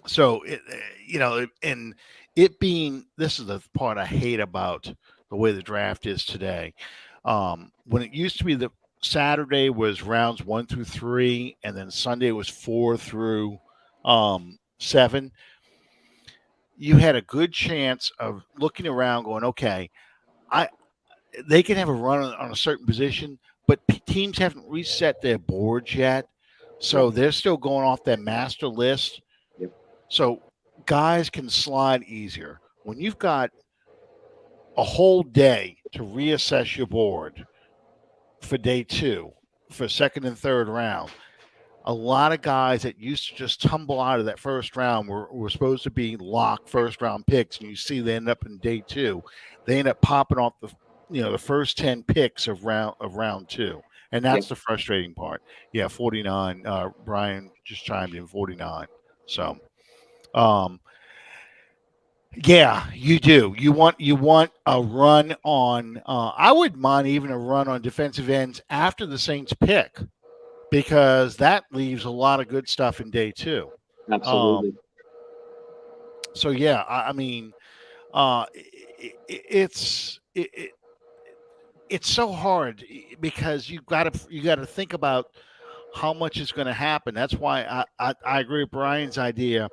So, and it being, this is the part I hate about the way the draft is today. When it used to be the Saturday was rounds 1 through 3, and then Sunday was 4 through 7. You had a good chance of looking around going, okay, they can have a run on a certain position, but teams haven't reset their boards yet. So they're still going off that master list. Yep. So guys can slide easier. When you've got a whole day to reassess your board for day 2, for second and third round, a lot of guys that used to just tumble out of that first round were supposed to be locked first round picks, and you see they end up in day 2. They end up popping off the first 10 picks of round 2. And that's the frustrating part. Yeah, 49. Brian just chimed in 49. So, yeah, you do. You want a run on. I wouldn't mind even a run on defensive ends after the Saints pick, because that leaves a lot of good stuff in day 2. Absolutely. So yeah, I mean, it's so hard, because you got to think about how much is going to happen. That's why I agree with Brian's idea.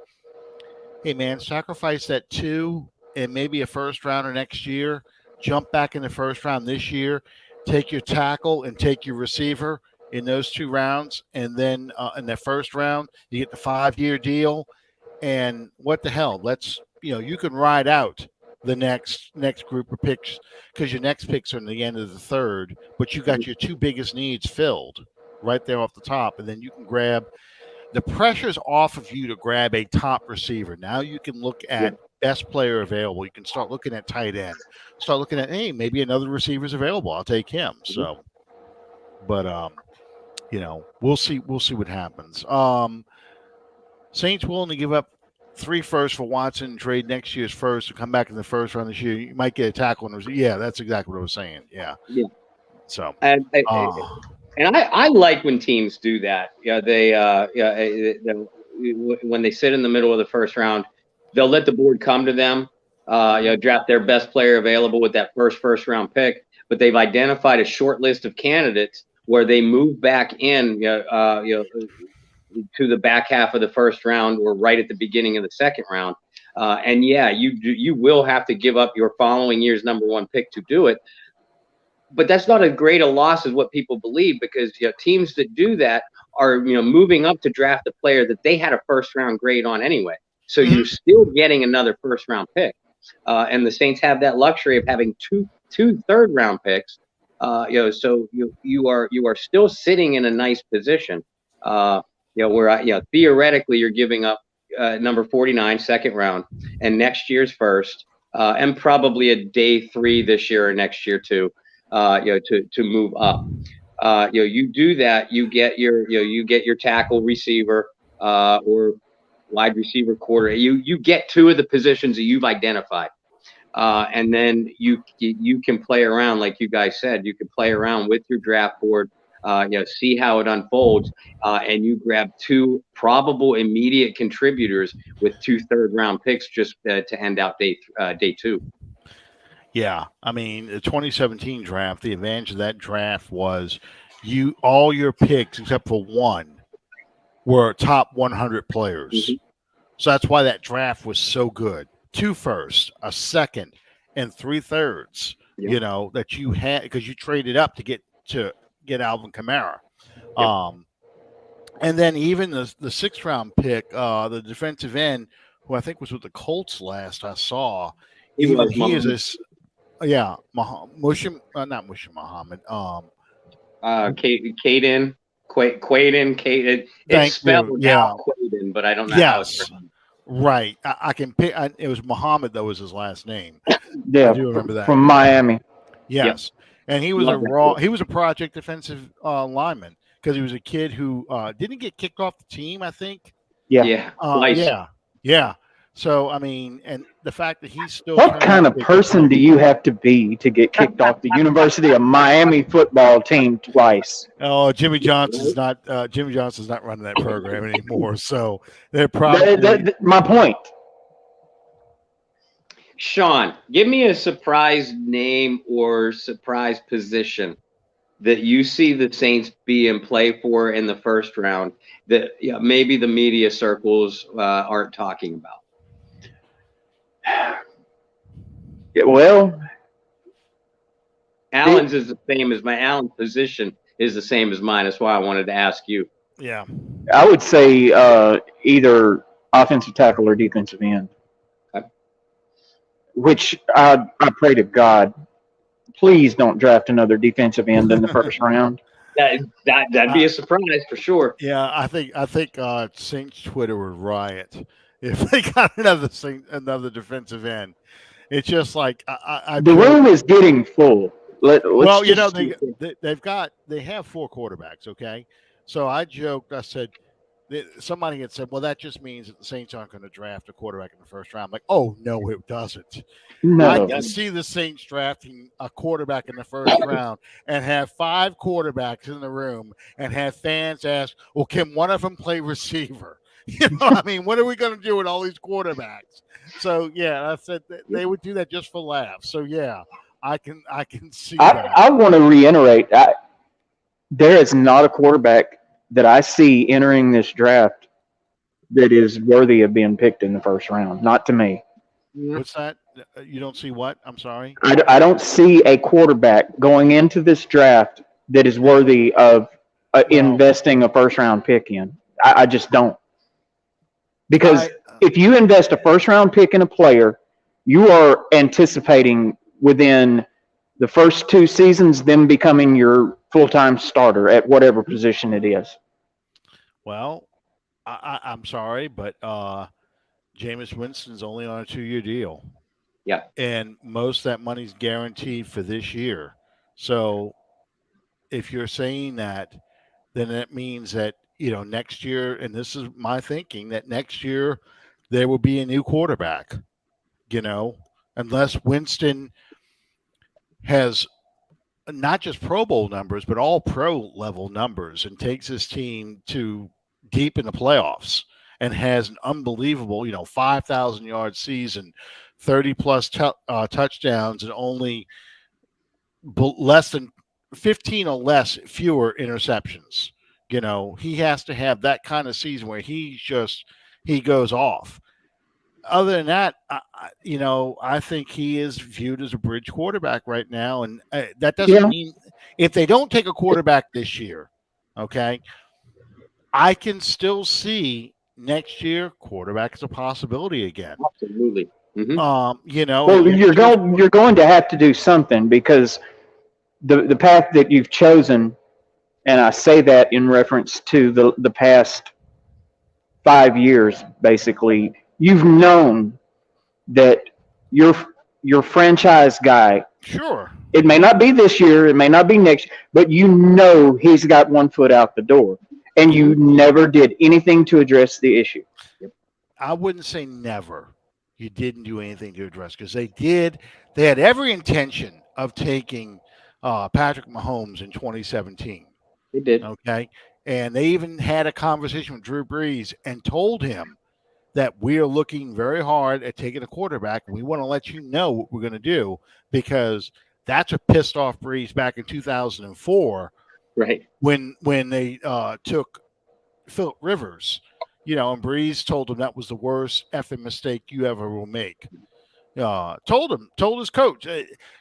Hey man, sacrifice that 2 and maybe a first rounder next year. Jump back in the first round this year. Take your tackle and take your receiver in those 2 rounds, and then in the first round you get the 5-year deal. And what the hell? You can ride out the next group of picks, because your next picks are in the end of the third, but you got your 2 biggest needs filled right there off the top, and then you can grab. The pressure's off of you to grab a top receiver. Now you can look at best player available. You can start looking at tight end. Start looking at, hey, maybe another receiver's available. I'll take him. So, but we'll see what happens. Saints willing to give up 3 firsts for Watson and trade next year's first to come back in the first round this year. You might get a tackle. Yeah, that's exactly what I was saying. Yeah. So, and I like when teams do that. When they sit in the middle of the first round, they'll let the board come to them. Draft their best player available with that first round pick, but they've identified a short list of candidates where they move back in, to the back half of the first round or right at the beginning of the second round. And you will have to give up your following year's number 1 pick to do it. But that's not as great a loss as what people believe, because teams that do that are moving up to draft a player that they had a first round grade on anyway. So you're still getting another first round pick, and the Saints have that luxury of having two third round picks. So you are still sitting in a nice position. Where theoretically you're giving up number 49 second round and next year's first, and probably a day 3 this year or next year too. To move up. You do that, you get your tackle, receiver, or wide receiver, quarter. You get two of the positions that you've identified. And then you can play around, like you guys said. You can play around with your draft board, see how it unfolds, and you grab two probable immediate contributors with 2 third-round picks just to end out day 2. Yeah, I mean, the 2017 draft, the advantage of that draft was all your picks except for one were top 100 players. Mm-hmm. So that's why that draft was so good. 2 firsts, a second, and 3 thirds. Yep. That you had because you traded up to get Alvin Kamara. Yep. And then even the 6th round pick, the defensive end, who I think was with the Colts last I saw, not Mushim Muhammad. Quaden. It's spelled out Quaden, but I don't know how it's pronounced. Right. I can pick. It was Muhammad that was his last name. Yeah, I do remember that. From Miami. Yes. Yep. And he was he was a project defensive lineman because he was a kid who didn't get kicked off the team, I think. Yeah. Yeah. So, I mean, and the fact that he's still. What kind of person do you have to be to get kicked off the University of Miami football team twice? Oh, Jimmy Johnson's not running that program anymore. So they're probably. My point. Sean, give me a surprise name or surprise position that you see the Saints be in play for in the first round that maybe the media circles aren't talking about. Well, Allen's is the same as Allen's position is the same as mine. That's why I wanted to ask you. Yeah, I would say either offensive tackle or defensive end. Okay. Which I pray to God, please don't draft another defensive end in the first round. That'd be a surprise for sure. Yeah, I think Saints Twitter would riot if they got another defensive end. It's just like the room is getting full. They have 4 quarterbacks. Okay, so I joked. I said somebody had said, "Well, that just means that the Saints aren't going to draft a quarterback in the first round." I'm like, oh no, it doesn't. No. I can see the Saints drafting a quarterback in the first round and have 5 quarterbacks in the room and have fans ask, "Well, can one of them play receiver?" I mean, what are we going to do with all these quarterbacks? So yeah, I said they would do that just for laughs. So yeah, I can see that. I want to reiterate, there is not a quarterback that I see entering this draft that is worthy of being picked in the first round. Not to me. What's that? You don't see what? I'm sorry. I don't see a quarterback going into this draft that is worthy of investing a first round pick in. I just don't. Because if you invest a first-round pick in a player, you are anticipating within the first 2 seasons them becoming your full-time starter at whatever position it is. Well, I'm sorry, but Jameis Winston's only on a 2-year deal. Yeah. And most of that money's guaranteed for this year. So if you're saying that, then that means that next year, and this is my thinking, that next year there will be a new quarterback, unless Winston has not just Pro Bowl numbers, but all pro level numbers and takes his team to deep in the playoffs and has an unbelievable, 5,000 yard season, 30 plus touchdowns and only less than 15 or fewer interceptions. He has to have that kind of season where he goes off. Other than that, I think he is viewed as a bridge quarterback right now. And that doesn't mean if they don't take a quarterback this year, okay, I can still see next year quarterback is a possibility again. Absolutely. Mm-hmm. Well, you're going to have to do something because the path that you've chosen. And I say that in reference to the past 5 years, basically. You've known that your franchise guy. Sure. It may not be this year, it may not be next, but he's got one foot out the door. and you never did anything to address the issue. I wouldn't say never. You didn't do anything to address because they did. They had every intention of taking Patrick Mahomes in 2017. They did. Okay, and they even had a conversation with Drew Brees and told him that we are looking very hard at taking a quarterback, and we want to let you know what we're going to do because that's what pissed off Brees back in 2004, Right. when they took Philip Rivers, and Brees told him that was the worst effing mistake you ever will make. Told his coach.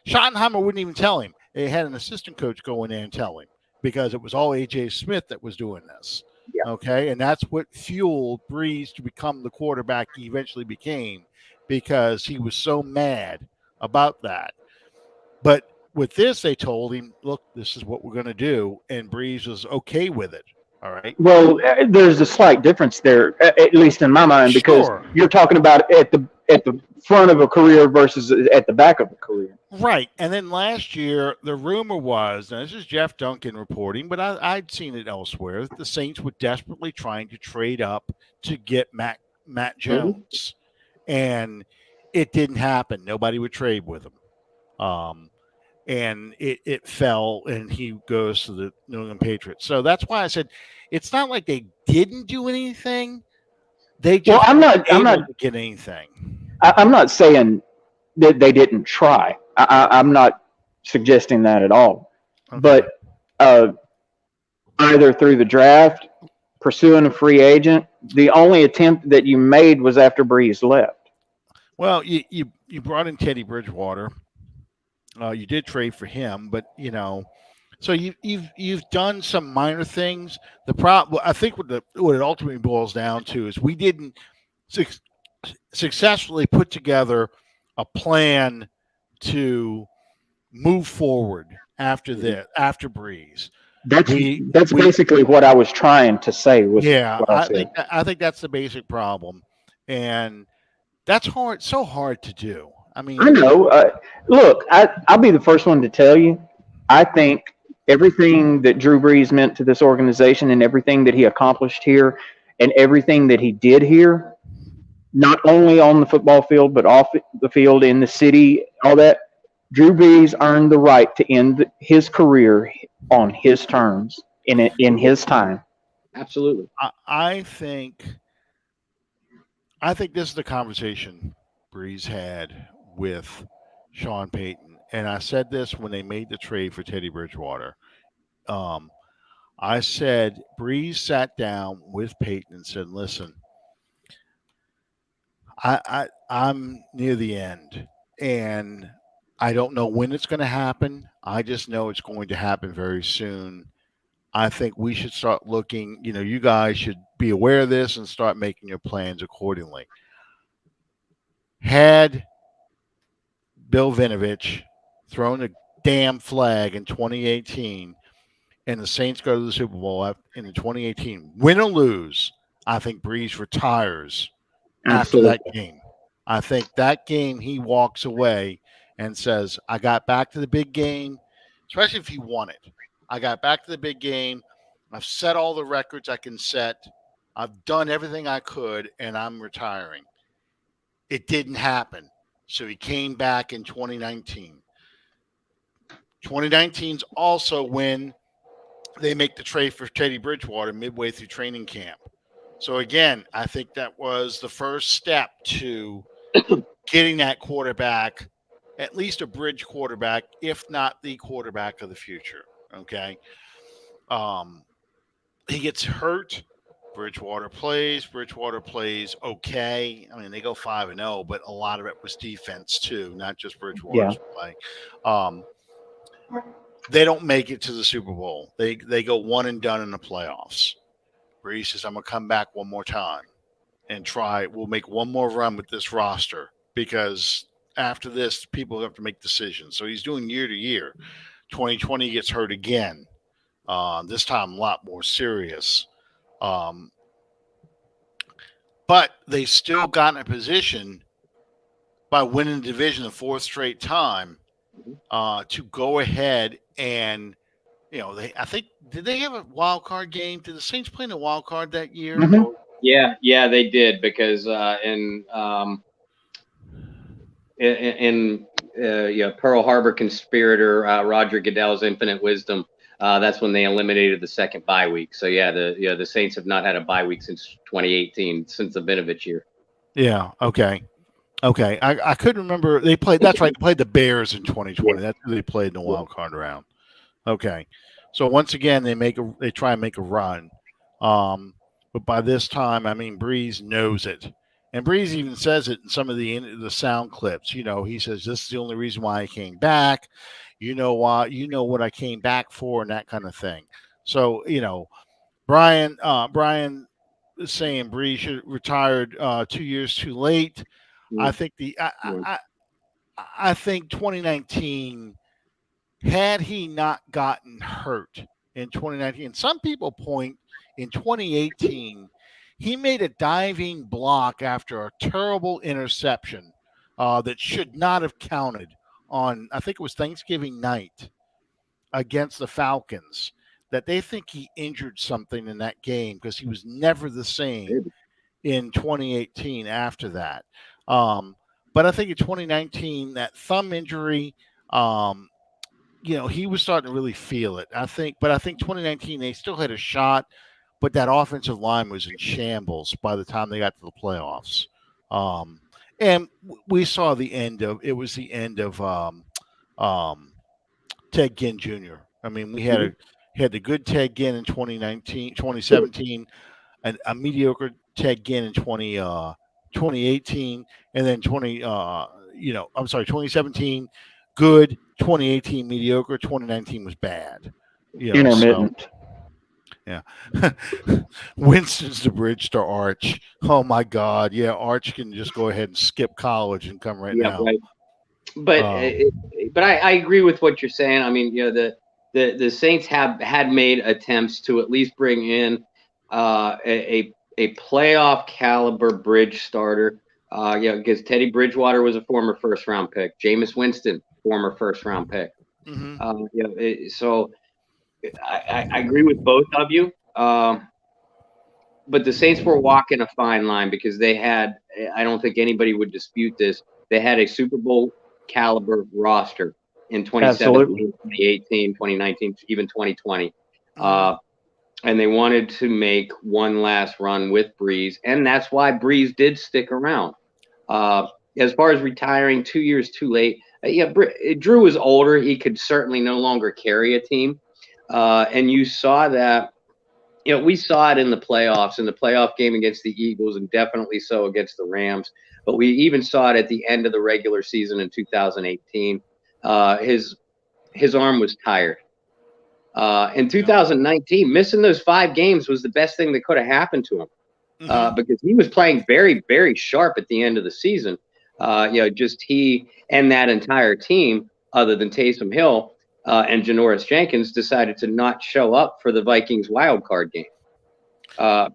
Schottenheimer wouldn't even tell him. They had an assistant coach go in there and tell him because it was all A.J. Smith that was doing this. Yeah. Okay, and that's what fueled Brees to become the quarterback he eventually became because he was so mad about that. But with this, they told him, look, this is what we're going to do. And Brees was okay with it. All right. Well, there's a slight difference there, at least in my mind, because Sure. you're talking about at the front of a career versus at the back of a career. Right. And then last year, the rumor was, and this is Jeff Duncan reporting, but I'd seen it elsewhere, that the Saints were desperately trying to trade up to get Matt Jones. And it didn't happen. Nobody would trade with him. And it fell, and he goes to the New England Patriots. So that's why I said it's not like they didn't do anything. They just I'm not get anything. I'm not saying that they didn't try. I'm not suggesting that at all. Okay. But either through the draft, pursuing a free agent, the only attempt that you made was after Brees left. Well, you brought in Teddy Bridgewater. You did trade for him, but so you've done some minor things. The problem, I think, what it ultimately boils down to is we didn't successfully put together a plan to move forward after Brees. That's basically what I was trying to say. With what I said. I think that's the basic problem, and that's hard. So hard to do. I mean, I know. Look, I'll be the first one to tell you. I think everything that Drew Brees meant to this organization and everything that he accomplished here and everything that he did here, not only on the football field, but off the field, in the city, all that, Drew Brees earned the right to end his career on his terms in his time. Absolutely. I think this is the conversation Brees had with Sean Payton, and I said this when they made the trade for Teddy Bridgewater. I said Brees sat down with Payton and said, "Listen, I'm near the end, and I don't know when it's going to happen. I just know it's going to happen very soon. I think we should start looking. You guys should be aware of this and start making your plans accordingly." Had Bill Vinovich thrown a damn flag in 2018 and the Saints go to the Super Bowl in 2018, win or lose, I think Brees retires after that game. I think that game he walks away and says, I got back to the big game, especially if he won it. I got back to the big game. I've set all the records I can set. I've done everything I could, and I'm retiring. It didn't happen. So he came back in 2019. 2019 is also when they make the trade for Teddy Bridgewater midway through training camp. So again, I think that was the first step to getting that quarterback, at least a bridge quarterback, if not the quarterback of the future. Okay. He gets hurt. Bridgewater plays okay. I mean, they go 5-0, but a lot of it was defense too, not just Bridgewater's play. They don't make it to the Super Bowl. They go one and done in the playoffs. Brees says, I'm going to come back one more time and try. We'll make one more run with this roster because after this, people have to make decisions. So he's doing year to year. 2020 gets hurt again. This time a lot more serious. But they still got in a position by winning the division the fourth straight time to go ahead and I think did they have a wild card game? Did the Saints play in a wild card that year? Mm-hmm. Yeah, they did because in Pearl Harbor conspirator Roger Goodell's infinite wisdom. That's when they eliminated the second bye week. So the Saints have not had a bye week since 2018, since the Vinovich year. Yeah. Okay. Okay. I couldn't remember. They played. That's right. They played the Bears in 2020. That's who they played in the wild card round. Okay. So once again, they try and make a run. But by this time, I mean, Breeze knows it. And Breeze even says it in some of the sound clips. He says, "This is the only reason why I came back. You know why? You know what I came back for, and that kind of thing." So Brian is saying Breeze should retired 2 years too late. I think I think 2019, had he not gotten hurt in 2019, some people point in 2018, he made a diving block after a terrible interception that should not have counted on, I think it was Thanksgiving night against the Falcons, that they think he injured something in that game because he was never the same in 2018 after that. But I think in 2019, that thumb injury, um, he was starting to really feel it. But I think 2019 they still had a shot, but that offensive line was in shambles by the time they got to the playoffs. And we saw the end of it was the end of um, Ted Ginn Jr. I mean, we had the good Ted Ginn in 2017, and a mediocre Ted Ginn in 2018, and then 2017 good, 2018 mediocre, 2019 was bad. Intermittent. So yeah. Winston's the bridge to Arch. Oh my God, yeah, Arch can just go ahead and skip college and come right now. Right. But I agree with what you're saying. I mean, the Saints had made attempts to at least bring in a playoff caliber bridge starter. Because Teddy Bridgewater was a former first round pick. Jameis Winston, former first round pick. So I agree with both of you. But the Saints were walking a fine line because they had, I don't think anybody would dispute this, they had a Super Bowl caliber roster in 2017, 2018, 2019, even 2020. And they wanted to make one last run with Breeze. And that's why Breeze did stick around. As far as retiring 2 years too late, Drew was older. He could certainly no longer carry a team. And you saw that. We saw it in the playoffs, in the playoff game against the Eagles, and definitely so against the Rams. But we even saw it at the end of the regular season in 2018. His arm was tired. In 2019, missing those 5 games was the best thing that could have happened to him because he was playing very, very sharp at the end of the season. Just he and that entire team, other than Taysom Hill, and Janoris Jenkins, decided to not show up for the Vikings wild card game. That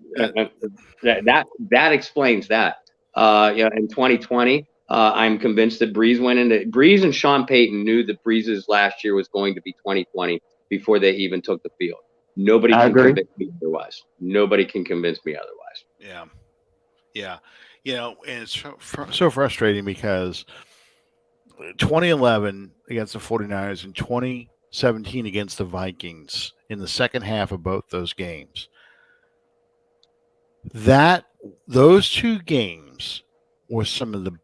explains that. In 2020, I'm convinced that Breeze and Sean Payton knew that Breeze's last year was going to be 2020 before they even took the field. Nobody can convince me otherwise. Nobody can convince me otherwise. Yeah. And it's so frustrating because 2011 against the 49ers and 2017 against the Vikings in the second half of both those games. Those 2 games were some of the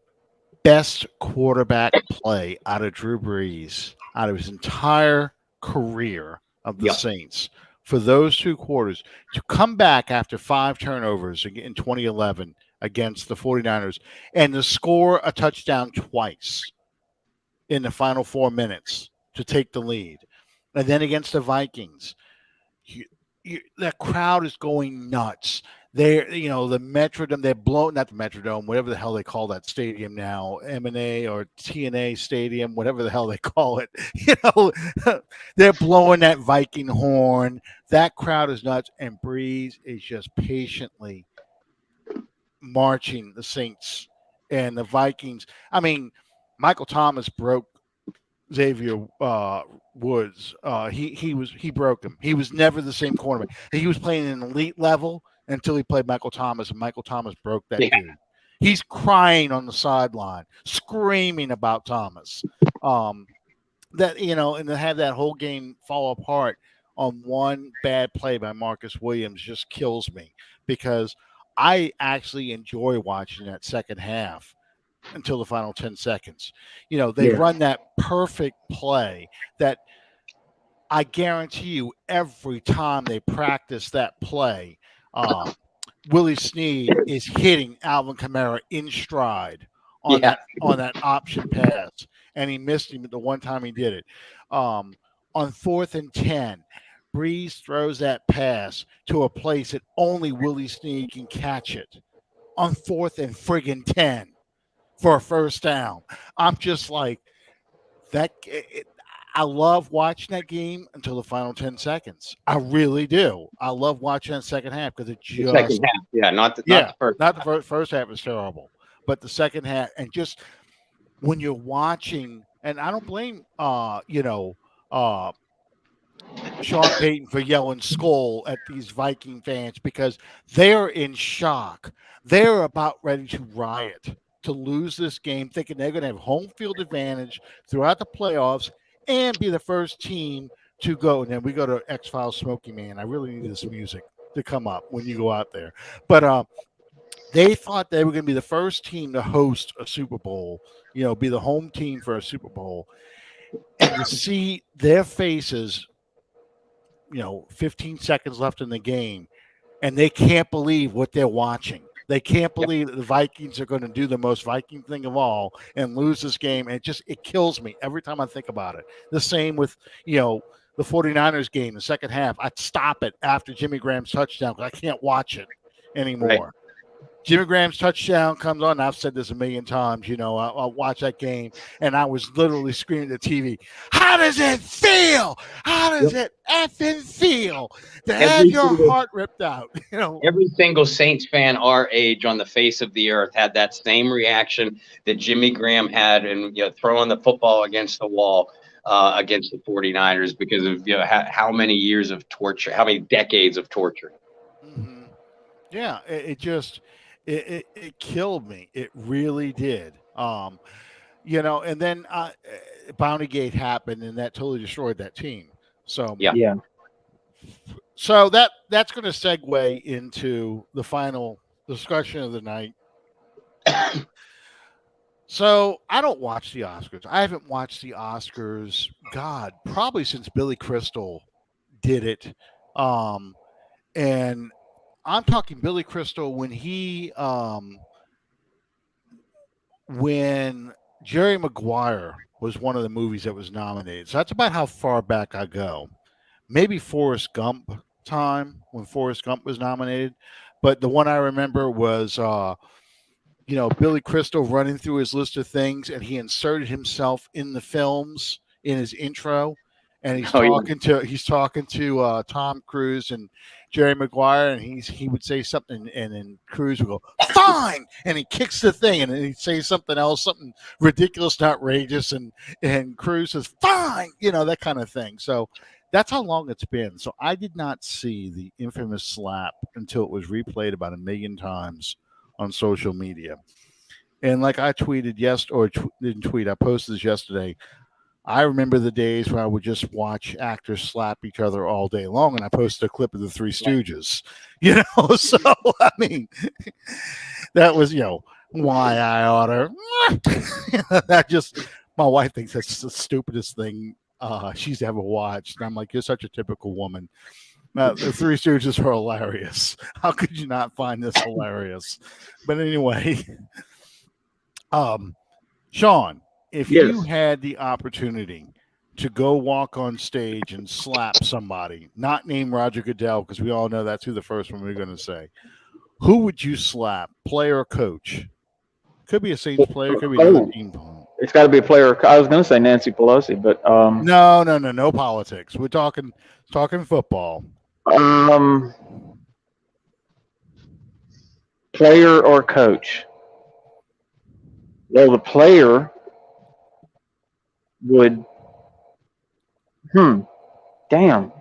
best quarterback play out of Drew Brees out of his entire career of the Saints. For those 2 quarters to come back after 5 turnovers in 2011 against the 49ers and to score a touchdown twice in the final 4 minutes to take the lead. And then against the Vikings, that crowd is going nuts. The Metrodome, they're blowing, not the Metrodome, whatever the hell they call that stadium now, M&A or TNA Stadium, whatever the hell they call it. They're blowing that Viking horn. That crowd is nuts, and Breeze is just patiently marching the Saints and the Vikings. I mean, Michael Thomas broke Xavier Woods. He broke him. He was never the same cornerback. He was playing an elite level until he played Michael Thomas, and Michael Thomas broke that Yeah. dude. He's crying on the sideline, screaming about Thomas. That and to have that whole game fall apart on one bad play by Marcus Williams just kills me because I actually enjoy watching that second half until the final 10 seconds. They run that perfect play that I guarantee you every time they practice that play, Willie Snead is hitting Alvin Kamara in stride on Yeah. that option pass, and he missed him the one time he did it. On 4th and 10, Breeze throws that pass to a place that only Willie Snead can catch it on 4th and friggin' 10 for a first down. I'm just like that. I love watching that game until the final 10 seconds. I really do. I love watching that second half because it The second just half. Yeah, not the first. not the first half is terrible, but the second half and just when you're watching, and I don't blame Sean Payton for yelling skull at these Viking fans because they're in shock. They're about ready to riot, to lose this game, thinking they're going to have home field advantage throughout the playoffs and be the first team to go. And then we go to X Files Smoky Man. I really need this music to come up when you go out there. But they thought they were going to be the first team to host a Super Bowl, be the home team for a Super Bowl. And to see their faces 15 seconds left in the game, and they can't believe what they're watching. They can't believe that the Vikings are going to do the most Viking thing of all and lose this game. And it kills me every time I think about it. The same with, the 49ers game, the second half. I'd stop it after Jimmy Graham's touchdown because I can't watch it anymore. Right. Jimmy Graham's touchdown comes on. I've said this a million times. I'll watch that game, and I was literally screaming at the TV, how does it feel? How does it effing feel to have your heart ripped out? Every single Saints fan our age on the face of the earth had that same reaction that Jimmy Graham had and throwing the football against the wall against the 49ers because of how many years of torture, how many decades of torture. Mm-hmm. Yeah, it just it killed me. It really did. And then Bountygate happened, and that totally destroyed that team. So yeah. So that's going to segue into the final discussion of the night. So I don't watch the Oscars. I haven't watched the Oscars, God, probably since Billy Crystal did it. And I'm talking Billy Crystal when Jerry Maguire was one of the movies that was nominated. So that's about how far back I go. Maybe Forrest Gump time when Forrest Gump was nominated. But the one I remember was Billy Crystal running through his list of things, and he inserted himself in the films in his intro, and he's talking to Tom Cruise and Jerry Maguire, and he would say something, and then Cruise would go fine, and he kicks the thing, and then he'd say something else, something ridiculous and outrageous, and Cruise says fine, that kind of thing. So that's how long it's been. So I did not see the infamous slap until it was replayed about 1 million times on social media. And like I tweeted didn't tweet, I posted this yesterday. I remember the days when I would just watch actors slap each other all day long, and I posted a clip of the Three Stooges, so I mean, that was, why I oughta. That just, my wife thinks that's the stupidest thing she's ever watched. And I'm like, you're such a typical woman. The Three Stooges are hilarious. How could you not find this hilarious? But anyway, Sean, if you had the opportunity to go walk on stage and slap somebody, not named Roger Goodell, because we all know that's who the first one we're going to say, who would you slap, player or coach? Could be a Saints player, could be another team. It's got to be a player. I was going to say Nancy Pelosi, but no politics. We're talking football. Player or coach? Well, the player would Damn.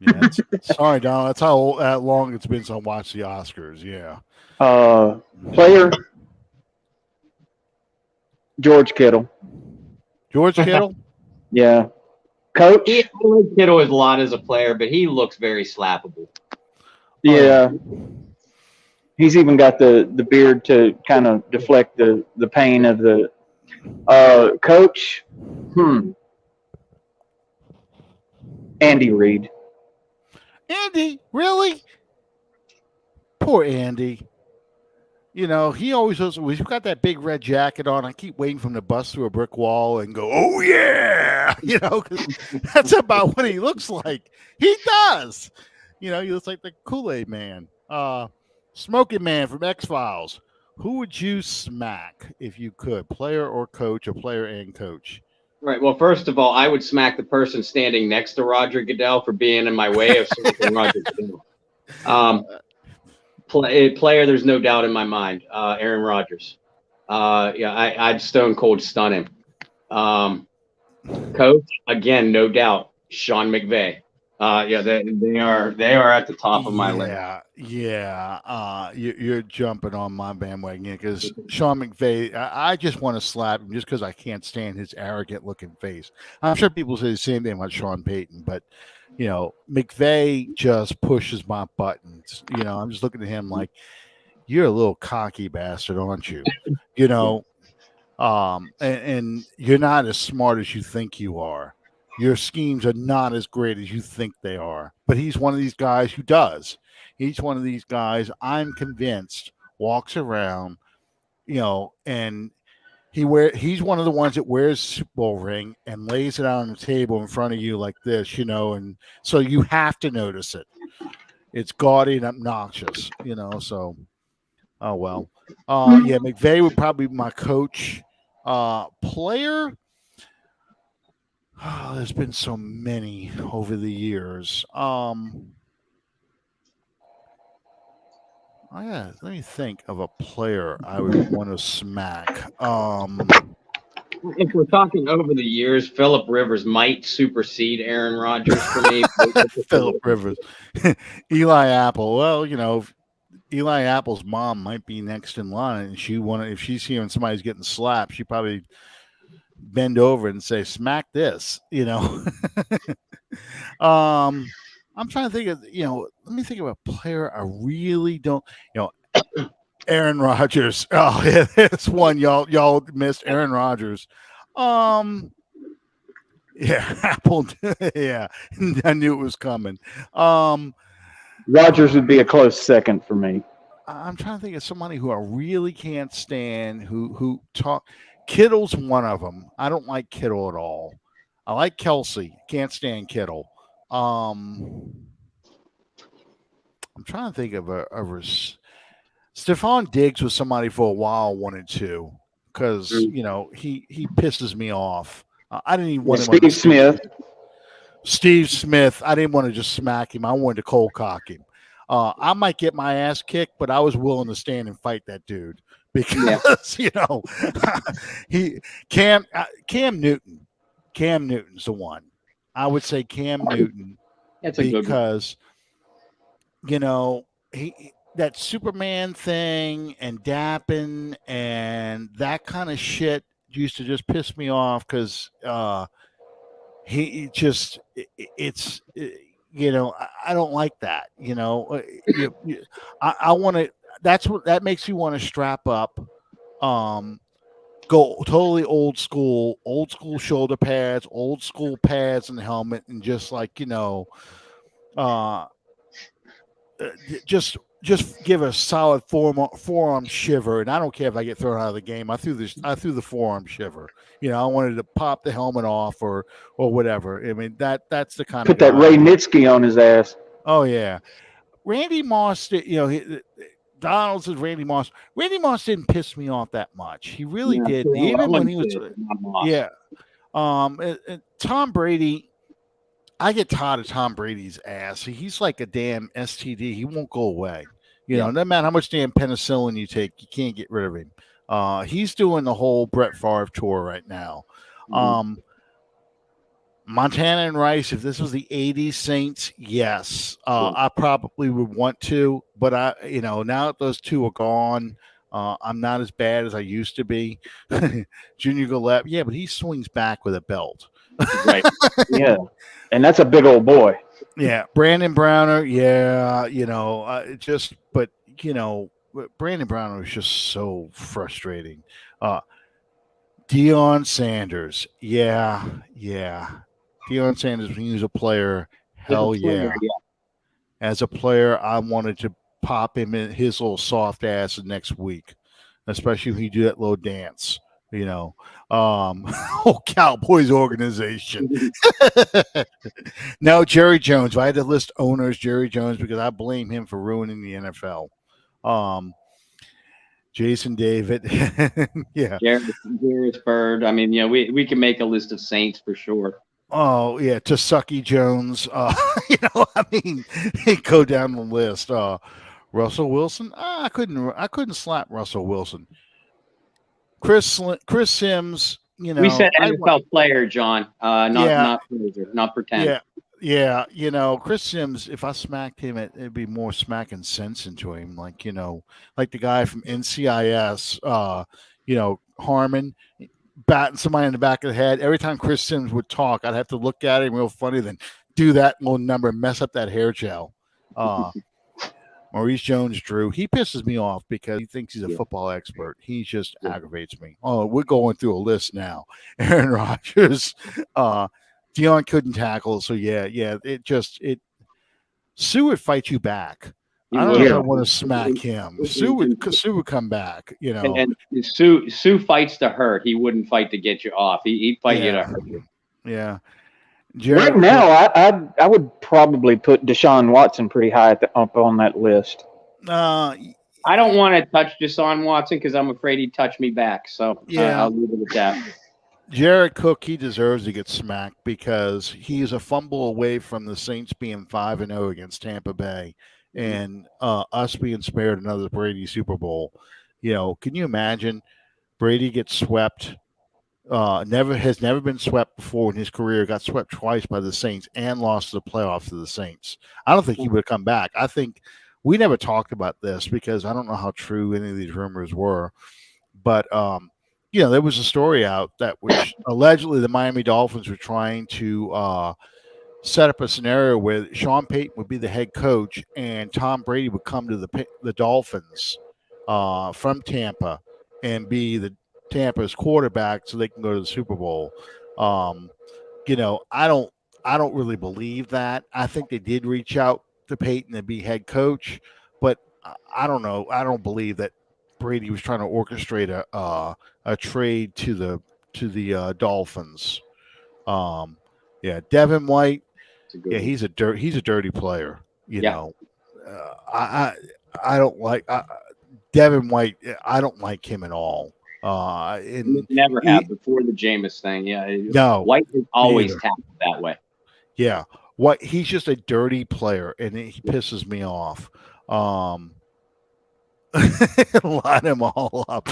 Yeah, sorry, Donald. That's how long it's been since I watched the Oscars. Yeah. Player George Kittle. George Kittle. Yeah. Coach. I like Kittle a lot as a player, but he looks very slappable. Yeah. He's even got the beard to kind of deflect the pain of the coach. Andy Reid. Andy, really? Poor Andy. You know, he always does. He's got that big red jacket on. I keep waiting for him to bust through a brick wall and go, "Oh yeah!" You know, 'cause that's about what he looks like. He does. You know, he looks like the Kool-Aid Man, Smoking Man from X-Files. Who would you smack if you could, player or coach, or player and coach? Right. Well, first of all, I would smack the person standing next to Roger Goodell for being in my way of smacking Roger Goodell. Player, there's no doubt in my mind. Aaron Rodgers. I'd stone cold stun him. Coach, again, no doubt, Sean McVay. They are at the top of my list. Yeah. You're jumping on my bandwagon because Sean McVay. I just want to slap him just because I can't stand his arrogant looking face. I'm sure people say the same thing about Sean Payton, but you know, McVay just pushes my buttons. You know, I'm just looking at him like, you're a little cocky bastard, aren't you? You know, and you're not as smart as you think you are. Your schemes are not as great as you think they are. But he's one of these guys who does. He's one of these guys, I'm convinced, walks around, you know, and he's one of the ones that wears a Super Bowl ring and lays it out on the table in front of you like this, you know, and so you have to notice it. It's gaudy and obnoxious, you know, so oh well. Yeah, McVay would probably be my coach. Player. Oh, there's been so many over the years. Let me think of a player I would want to smack. If we're talking over the years, Phillip Rivers might supersede Aaron Rodgers for me. Phillip Rivers, Eli Apple. Well, you know, Eli Apple's mom might be next in line, and if she's hearing somebody's getting slapped, she probably bend over and say, "Smack this," you know. I'm trying to think of, you know, let me think of a player I really don't, you know, Aaron Rodgers. Oh, yeah, that's one y'all missed. Aaron Rodgers. Yeah, Apple. Yeah, I knew it was coming. Rodgers would be a close second for me. I'm trying to think of somebody who I really can't stand. Who talk. Kittle's one of them. I don't like Kittle at all. I like Kelsey. Can't stand Kittle. I'm trying to think of Stephon Diggs was somebody for a while I wanted to because you know he pisses me off. I didn't even want him. Steve Smith. Steve Smith. I didn't want to just smack him. I wanted to cold cock him. I might get my ass kicked, but I was willing to stand and fight that dude because you know Cam Newton. Cam Newton's the one. I would say Cam Newton because you know that Superman thing and dapping and that kind of shit used to just piss me off because it's you know I don't like that, you know. I want to. That makes you want to strap up, go totally old school shoulder pads, old school pads and helmet, and just like, you know, just give a solid forearm shiver. And I don't care if I get thrown out of the game. I threw the forearm shiver. You know, I wanted to pop the helmet off or whatever. I mean, that's the kind Put of that Ray Nitsky on his ass. Oh yeah, Randy Moss. You know, Donald says Randy Moss. Randy Moss didn't piss me off that much. He really didn't. Even when he was, yeah. Tom Brady. I get tired of Tom Brady's ass. He's like a damn STD. He won't go away. You know, no matter how much damn penicillin you take, you can't get rid of him. He's doing the whole Brett Favre tour right now. Montana and Rice, if this was the '80s Saints, yes, I probably would want to. But now that those two are gone, I'm not as bad as I used to be. Junior Galette, yeah, but he swings back with a belt. Right. Yeah, and that's a big old boy. Yeah, Brandon Browner, yeah, but Brandon Browner was just so frustrating. Uh, Deion Sanders, yeah, yeah. Deion Sanders, when he was a player, As a hell player, yeah. yeah. As a player, I wanted to pop him in his little soft ass the next week, especially when he do that little dance. Whole Cowboys organization. No, Jerry Jones. If I had to list owners, Jerry Jones, because I blame him for ruining the NFL. Um, Jason David. Yeah. Jairus Bird. I mean, we can make a list of Saints for sure. Oh yeah, Tusucky Jones. I mean, go down the list. Russell Wilson. I couldn't slap Russell Wilson. Chris Sims. We said NFL player, John. Not player, not pretend. Yeah. Chris Sims. If I smacked him, it'd be more smacking sense into him. Like like the guy from NCIS. Harmon. Batting somebody in the back of the head. Every time Chris Sims would talk, I'd have to look at him real funny, then do that little number, mess up that hair gel. Maurice Jones-Drew, he pisses me off because he thinks he's a football expert. He just aggravates me. Oh, we're going through a list now. Aaron Rodgers, Deion couldn't tackle, so yeah. Sue would fight you back. I don't know if I want to smack him. Sue would come back, And Sue fights to hurt. He wouldn't fight to get you off. He'd fight you to hurt you. Yeah. Right now, I would probably put Deshaun Watson pretty high up on that list. I don't want to touch Deshaun Watson because I'm afraid he'd touch me back. So I'll leave it at that. Jared Cook, he deserves to get smacked because he is a fumble away from the Saints being 5-0 against Tampa Bay. And us being spared another Brady Super Bowl. Can you imagine Brady gets swept? Never been swept before in his career. Got swept twice by the Saints and lost the playoffs to the Saints. I don't think he would have come back. I think we never talked about this because I don't know how true any of these rumors were. But there was a story out that which allegedly the Miami Dolphins were trying to set up a scenario where Sean Payton would be the head coach and Tom Brady would come to the Dolphins from Tampa and be the Tampa's quarterback so they can go to the Super Bowl. I don't really believe that. I think they did reach out to Payton to be head coach, but I don't know. I don't believe that Brady was trying to orchestrate a trade to the Dolphins. Devin White. Yeah, he's a dirty player. I don't like Devin White. I don't like him at all. Never have before the Jameis thing. Yeah, no, White is always tackled that way. Yeah, he's just a dirty player, and he pisses me off. Line them all up.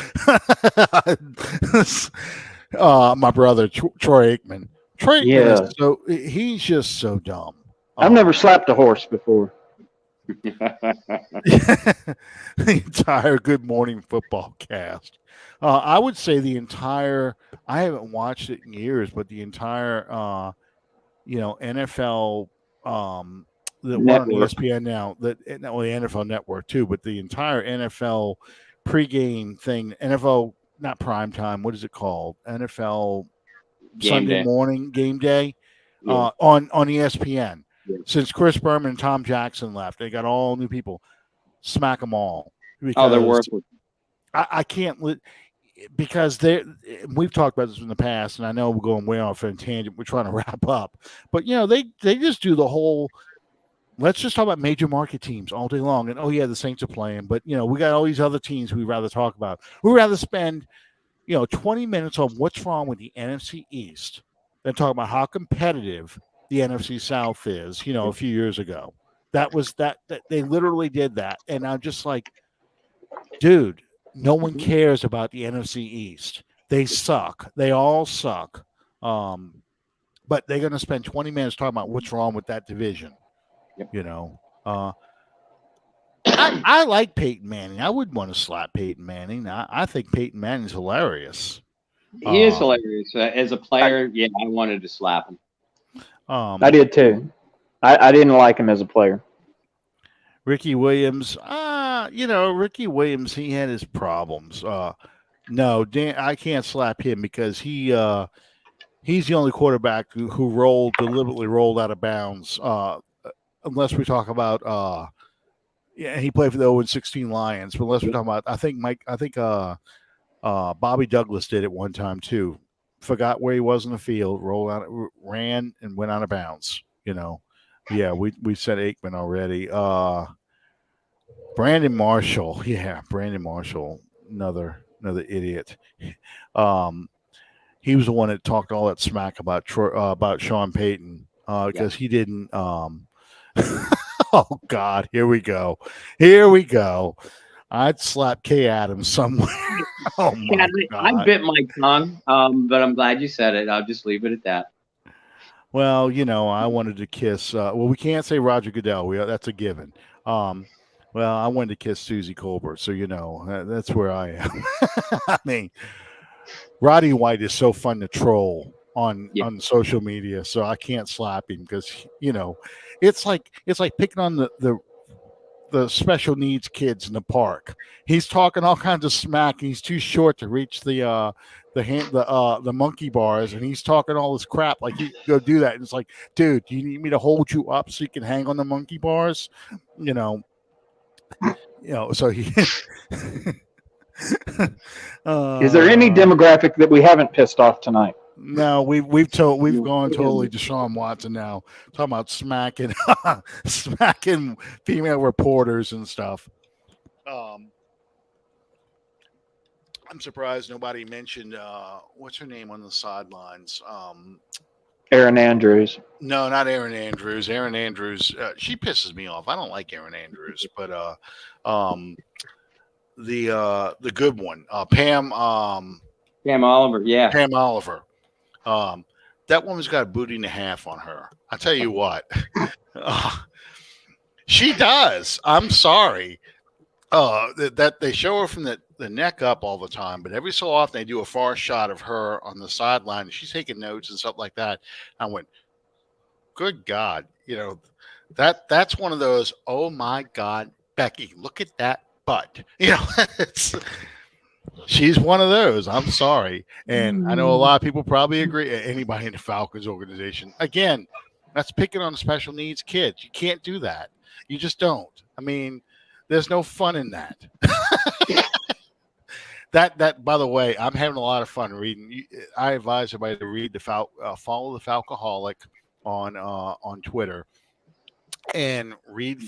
My brother Troy Aikman. Troy Aikman he's just so dumb. I've never slapped a horse before. The entire Good Morning Football cast. I would say the entire. I haven't watched it in years, but the entire, NFL, the one on ESPN now, the NFL Network too, but the entire NFL pregame thing, NFL not prime time. What is it called? NFL Sunday morning game day on ESPN. Yeah. Since Chris Berman and Tom Jackson left, they got all new people. Smack them all. They're worthless. I can't because we've talked about this in the past, and I know we're going way off on a tangent. We're trying to wrap up, but they just do the whole. Let's just talk about major market teams all day long, and the Saints are playing, but we got all these other teams we'd rather talk about. We'd rather spend 20 minutes on what's wrong with the NFC East than talk about how competitive the NFC South is, a few years ago. That was that they literally did that. And I'm just like, dude, no one cares about the NFC East. They suck. They all suck. but they're going to spend 20 minutes talking about what's wrong with that division. Yep. You know, I like Peyton Manning. I wouldn't want to slap Peyton Manning. I think Peyton Manning's hilarious. He is hilarious as a player. Yeah, I wanted to slap him. I did too. I didn't like him as a player. Ricky Williams, Ricky Williams, he had his problems. No, Dan, I can't slap him because he's the only quarterback who deliberately rolled out of bounds. Unless we talk about he played for the 0-16 Lions. But unless we're talking about, I think Bobby Douglas did it one time too. Forgot where he was in the field, ran and went out of bounds. You know, yeah, we said Aikman already. Brandon Marshall, another idiot. He was the one that talked all that smack about Sean Payton because he didn't. Oh God, here we go. I'd slap Kay Adams somewhere. Oh my God. I bit my tongue, but I'm glad you said it. I'll just leave it at that. Well, I wanted to kiss. We can't say Roger Goodell. That's a given. Well, I wanted to kiss Susie Colbert, so that's where I am. I mean, Roddy White is so fun to troll on social media, so I can't slap him because it's like picking on the special needs kids in the park. He's talking all kinds of smack, and he's too short to reach the monkey bars, and he's talking all this crap like he go do that. And it's like, dude, do you need me to hold you up so you can hang on the monkey bars? So he. Is there any demographic that we haven't pissed off tonight? No, we've gone totally Deshaun Watson now, talking about smacking female reporters and stuff. I'm surprised nobody mentioned what's her name on the sidelines. Erin Andrews. No, not Erin Andrews. Erin Andrews, she pisses me off. I don't like Erin Andrews, but the good one, Pam Oliver. Yeah, Pam Oliver. That woman's got a booty and a half on her. I tell you what, she does. I'm sorry. That they show her from the neck up all the time, but every so often they do a far shot of her on the sideline, and she's taking notes and stuff like that. I went, good God, that's one of those. Oh my God, Becky, look at that butt. She's one of those. I'm sorry, and I know a lot of people probably agree. Anybody in the Falcons organization, again, that's picking on special needs kids. You can't do that. You just don't. I mean, there's no fun in that. That by the way, I'm having a lot of fun reading. I advise everybody to read follow the Falcoholic on Twitter, and read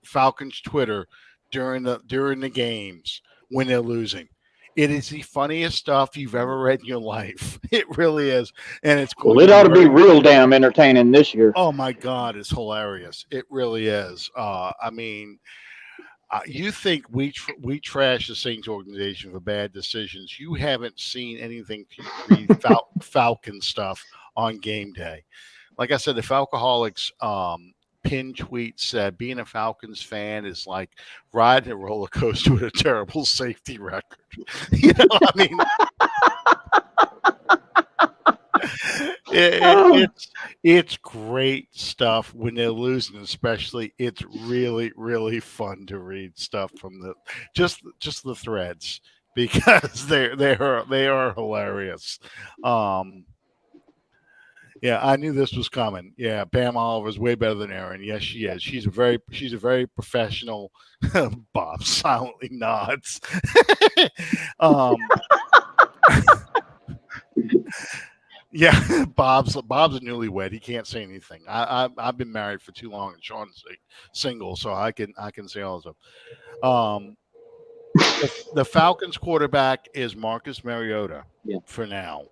Falcons Twitter during the games when they're losing. It is the funniest stuff you've ever read in your life. It really is, and it's cool. Well, it ought to be real damn entertaining this year. Oh my God, it's hilarious. It really is. I mean. You think we trash the Saints organization for bad decisions? You haven't seen anything to read Falcon stuff on game day. Like I said, the Falcoholics pin tweet said being a Falcons fan is like riding a roller coaster with a terrible safety record. I mean. It's great stuff when they're losing, especially. It's really, really fun to read stuff from just the threads because they are hilarious. Yeah, I knew this was coming. Yeah, Pam Oliver's way better than Erin. Yes, she is. She's a very professional. Bob silently nods. Yeah, Bob's a newlywed. He can't say anything. I've been married for too long, and Sean's single, so I can say all this stuff. The Falcons quarterback is Marcus Mariota for now.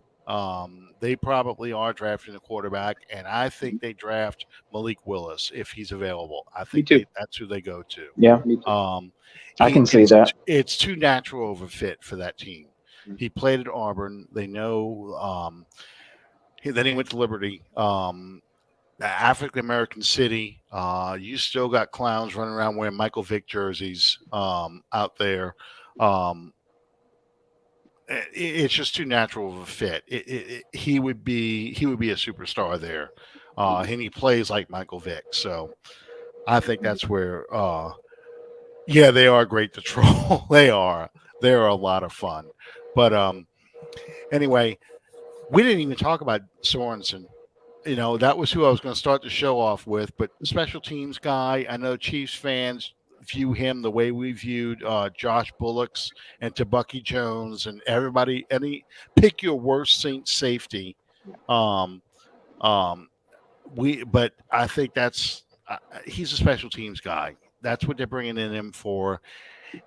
They probably are drafting a quarterback, and I think they draft Malik Willis if he's available. I think that's who they go to. Yeah, I can see that. It's too natural of a fit for that team. He played at Auburn. They know. Then he went to Liberty. African American city. You still got clowns running around wearing Michael Vick jerseys out there. Um, it's just too natural of a fit. He would be a superstar there, and he plays like Michael Vick. So I think that's where. Yeah, they are great to troll. They are. They're a lot of fun. But anyway, we didn't even talk about Sorensen. That was who I was going to start the show off with. But special teams guy, I know Chiefs fans view him the way we viewed Josh Bullocks and Tabucky Jones and everybody. Pick your worst Saints safety. Um, but I think he's a special teams guy. That's what they're bringing in him for.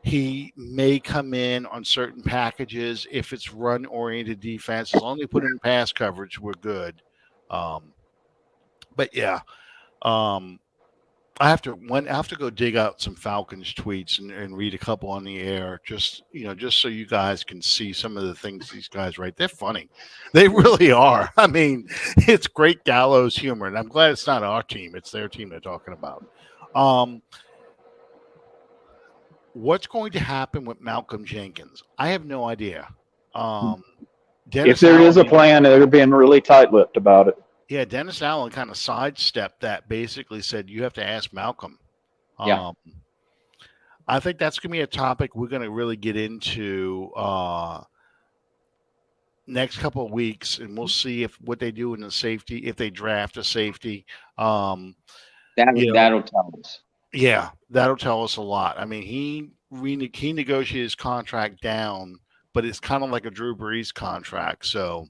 He may come in on certain packages if it's run-oriented defense. As long as they put in pass coverage, we're good. But yeah, I have to go dig out some Falcons tweets and read a couple on the air, just so you guys can see some of the things these guys write. They're funny, they really are. I mean, it's great gallows humor, and I'm glad it's not our team; it's their team they're talking about. What's going to happen with Malcolm Jenkins? I have no idea. If there is a plan, they're being really tight-lipped about it. Yeah, Dennis Allen kind of sidestepped that, basically said, you have to ask Malcolm. Yeah. I think that's going to be a topic we're going to really get into next couple of weeks, and we'll see what they do in the safety, if they draft a safety. That'll tell us. Yeah, that'll tell us a lot. I mean, he negotiated his contract down, but it's kind of like a Drew Brees contract. So,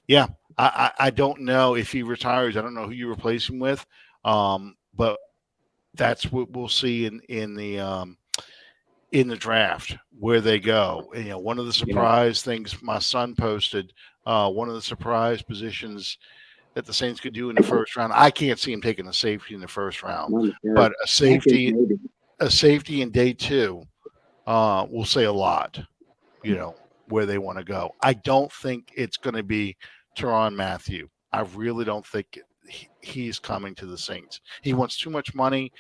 yeah, I don't know if he retires. I don't know who you replace him with, but that's what we'll see in the draft where they go. And, one of the surprise things my son posted, one of the surprise positions that the Saints could do in the first round. I can't see him taking a safety in the first round, but a safety in day two will say a lot, where they want to go. I don't think it's going to be Tyrann Mathieu. I really don't think he's coming to the Saints. He wants too much money,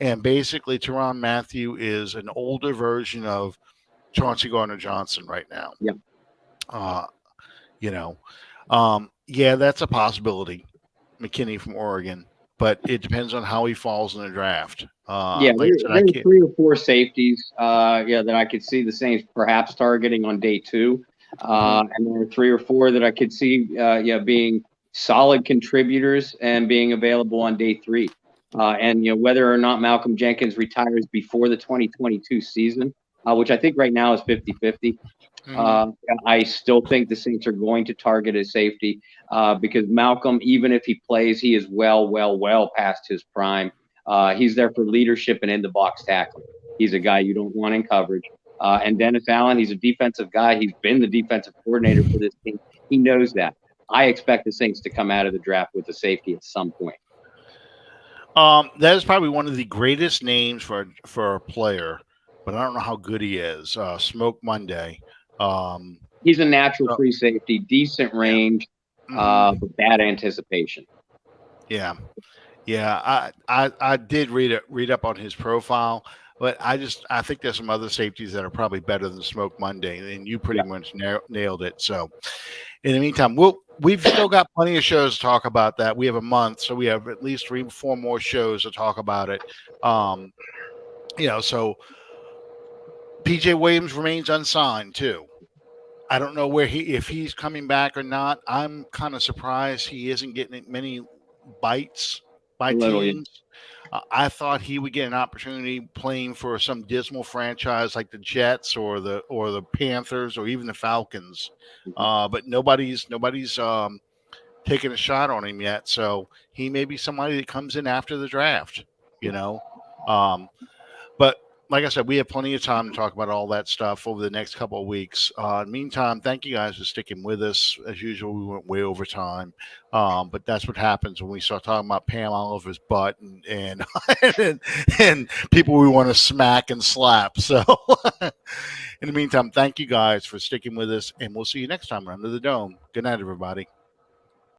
and basically Tyrann Mathieu is an older version of Chauncey Gardner-Johnson right now. Yeah, that's a possibility. McKinney from Oregon, but it depends on how he falls in the draft. There are 3 or 4 safeties, that I could see the Saints perhaps targeting on day 2, and there are 3 or 4 that I could see, being solid contributors and being available on day 3. And whether or not Malcolm Jenkins retires before the 2022 season, which I think right now is 50-50. I still think the Saints are going to target a safety because Malcolm, even if he plays, he is well past his prime. He's there for leadership and in-the-box tackling. He's a guy you don't want in coverage. And Dennis Allen, he's a defensive guy. He's been the defensive coordinator for this team. He knows that. I expect the Saints to come out of the draft with a safety at some point. That is probably one of the greatest names for a player, but I don't know how good he is. Smoke Monday. He's a natural free safety, decent range, but bad anticipation. Yeah. I did read up on his profile, but I think there's some other safeties that are probably better than Smoke Monday, and you pretty much nailed it. So, in the meantime, we've still got plenty of shows to talk about that. We have a month, so we have at least 3 or 4 more shows to talk about it. So PJ Williams remains unsigned too. I don't know if he's coming back or not. I'm kind of surprised he isn't getting many bites by teams. I thought he would get an opportunity playing for some dismal franchise like the Jets or the Panthers or even the Falcons. But nobody's taking a shot on him yet. So he may be somebody that comes in after the draft, But like I said, we have plenty of time to talk about all that stuff over the next couple of weeks. Meantime, thank you guys for sticking with us. As usual, we went way over time, but that's what happens when we start talking about Pam Oliver's butt and and people we want to smack and slap. So In the meantime, thank you guys for sticking with us, and we'll see you next time under the dome. Good night, everybody.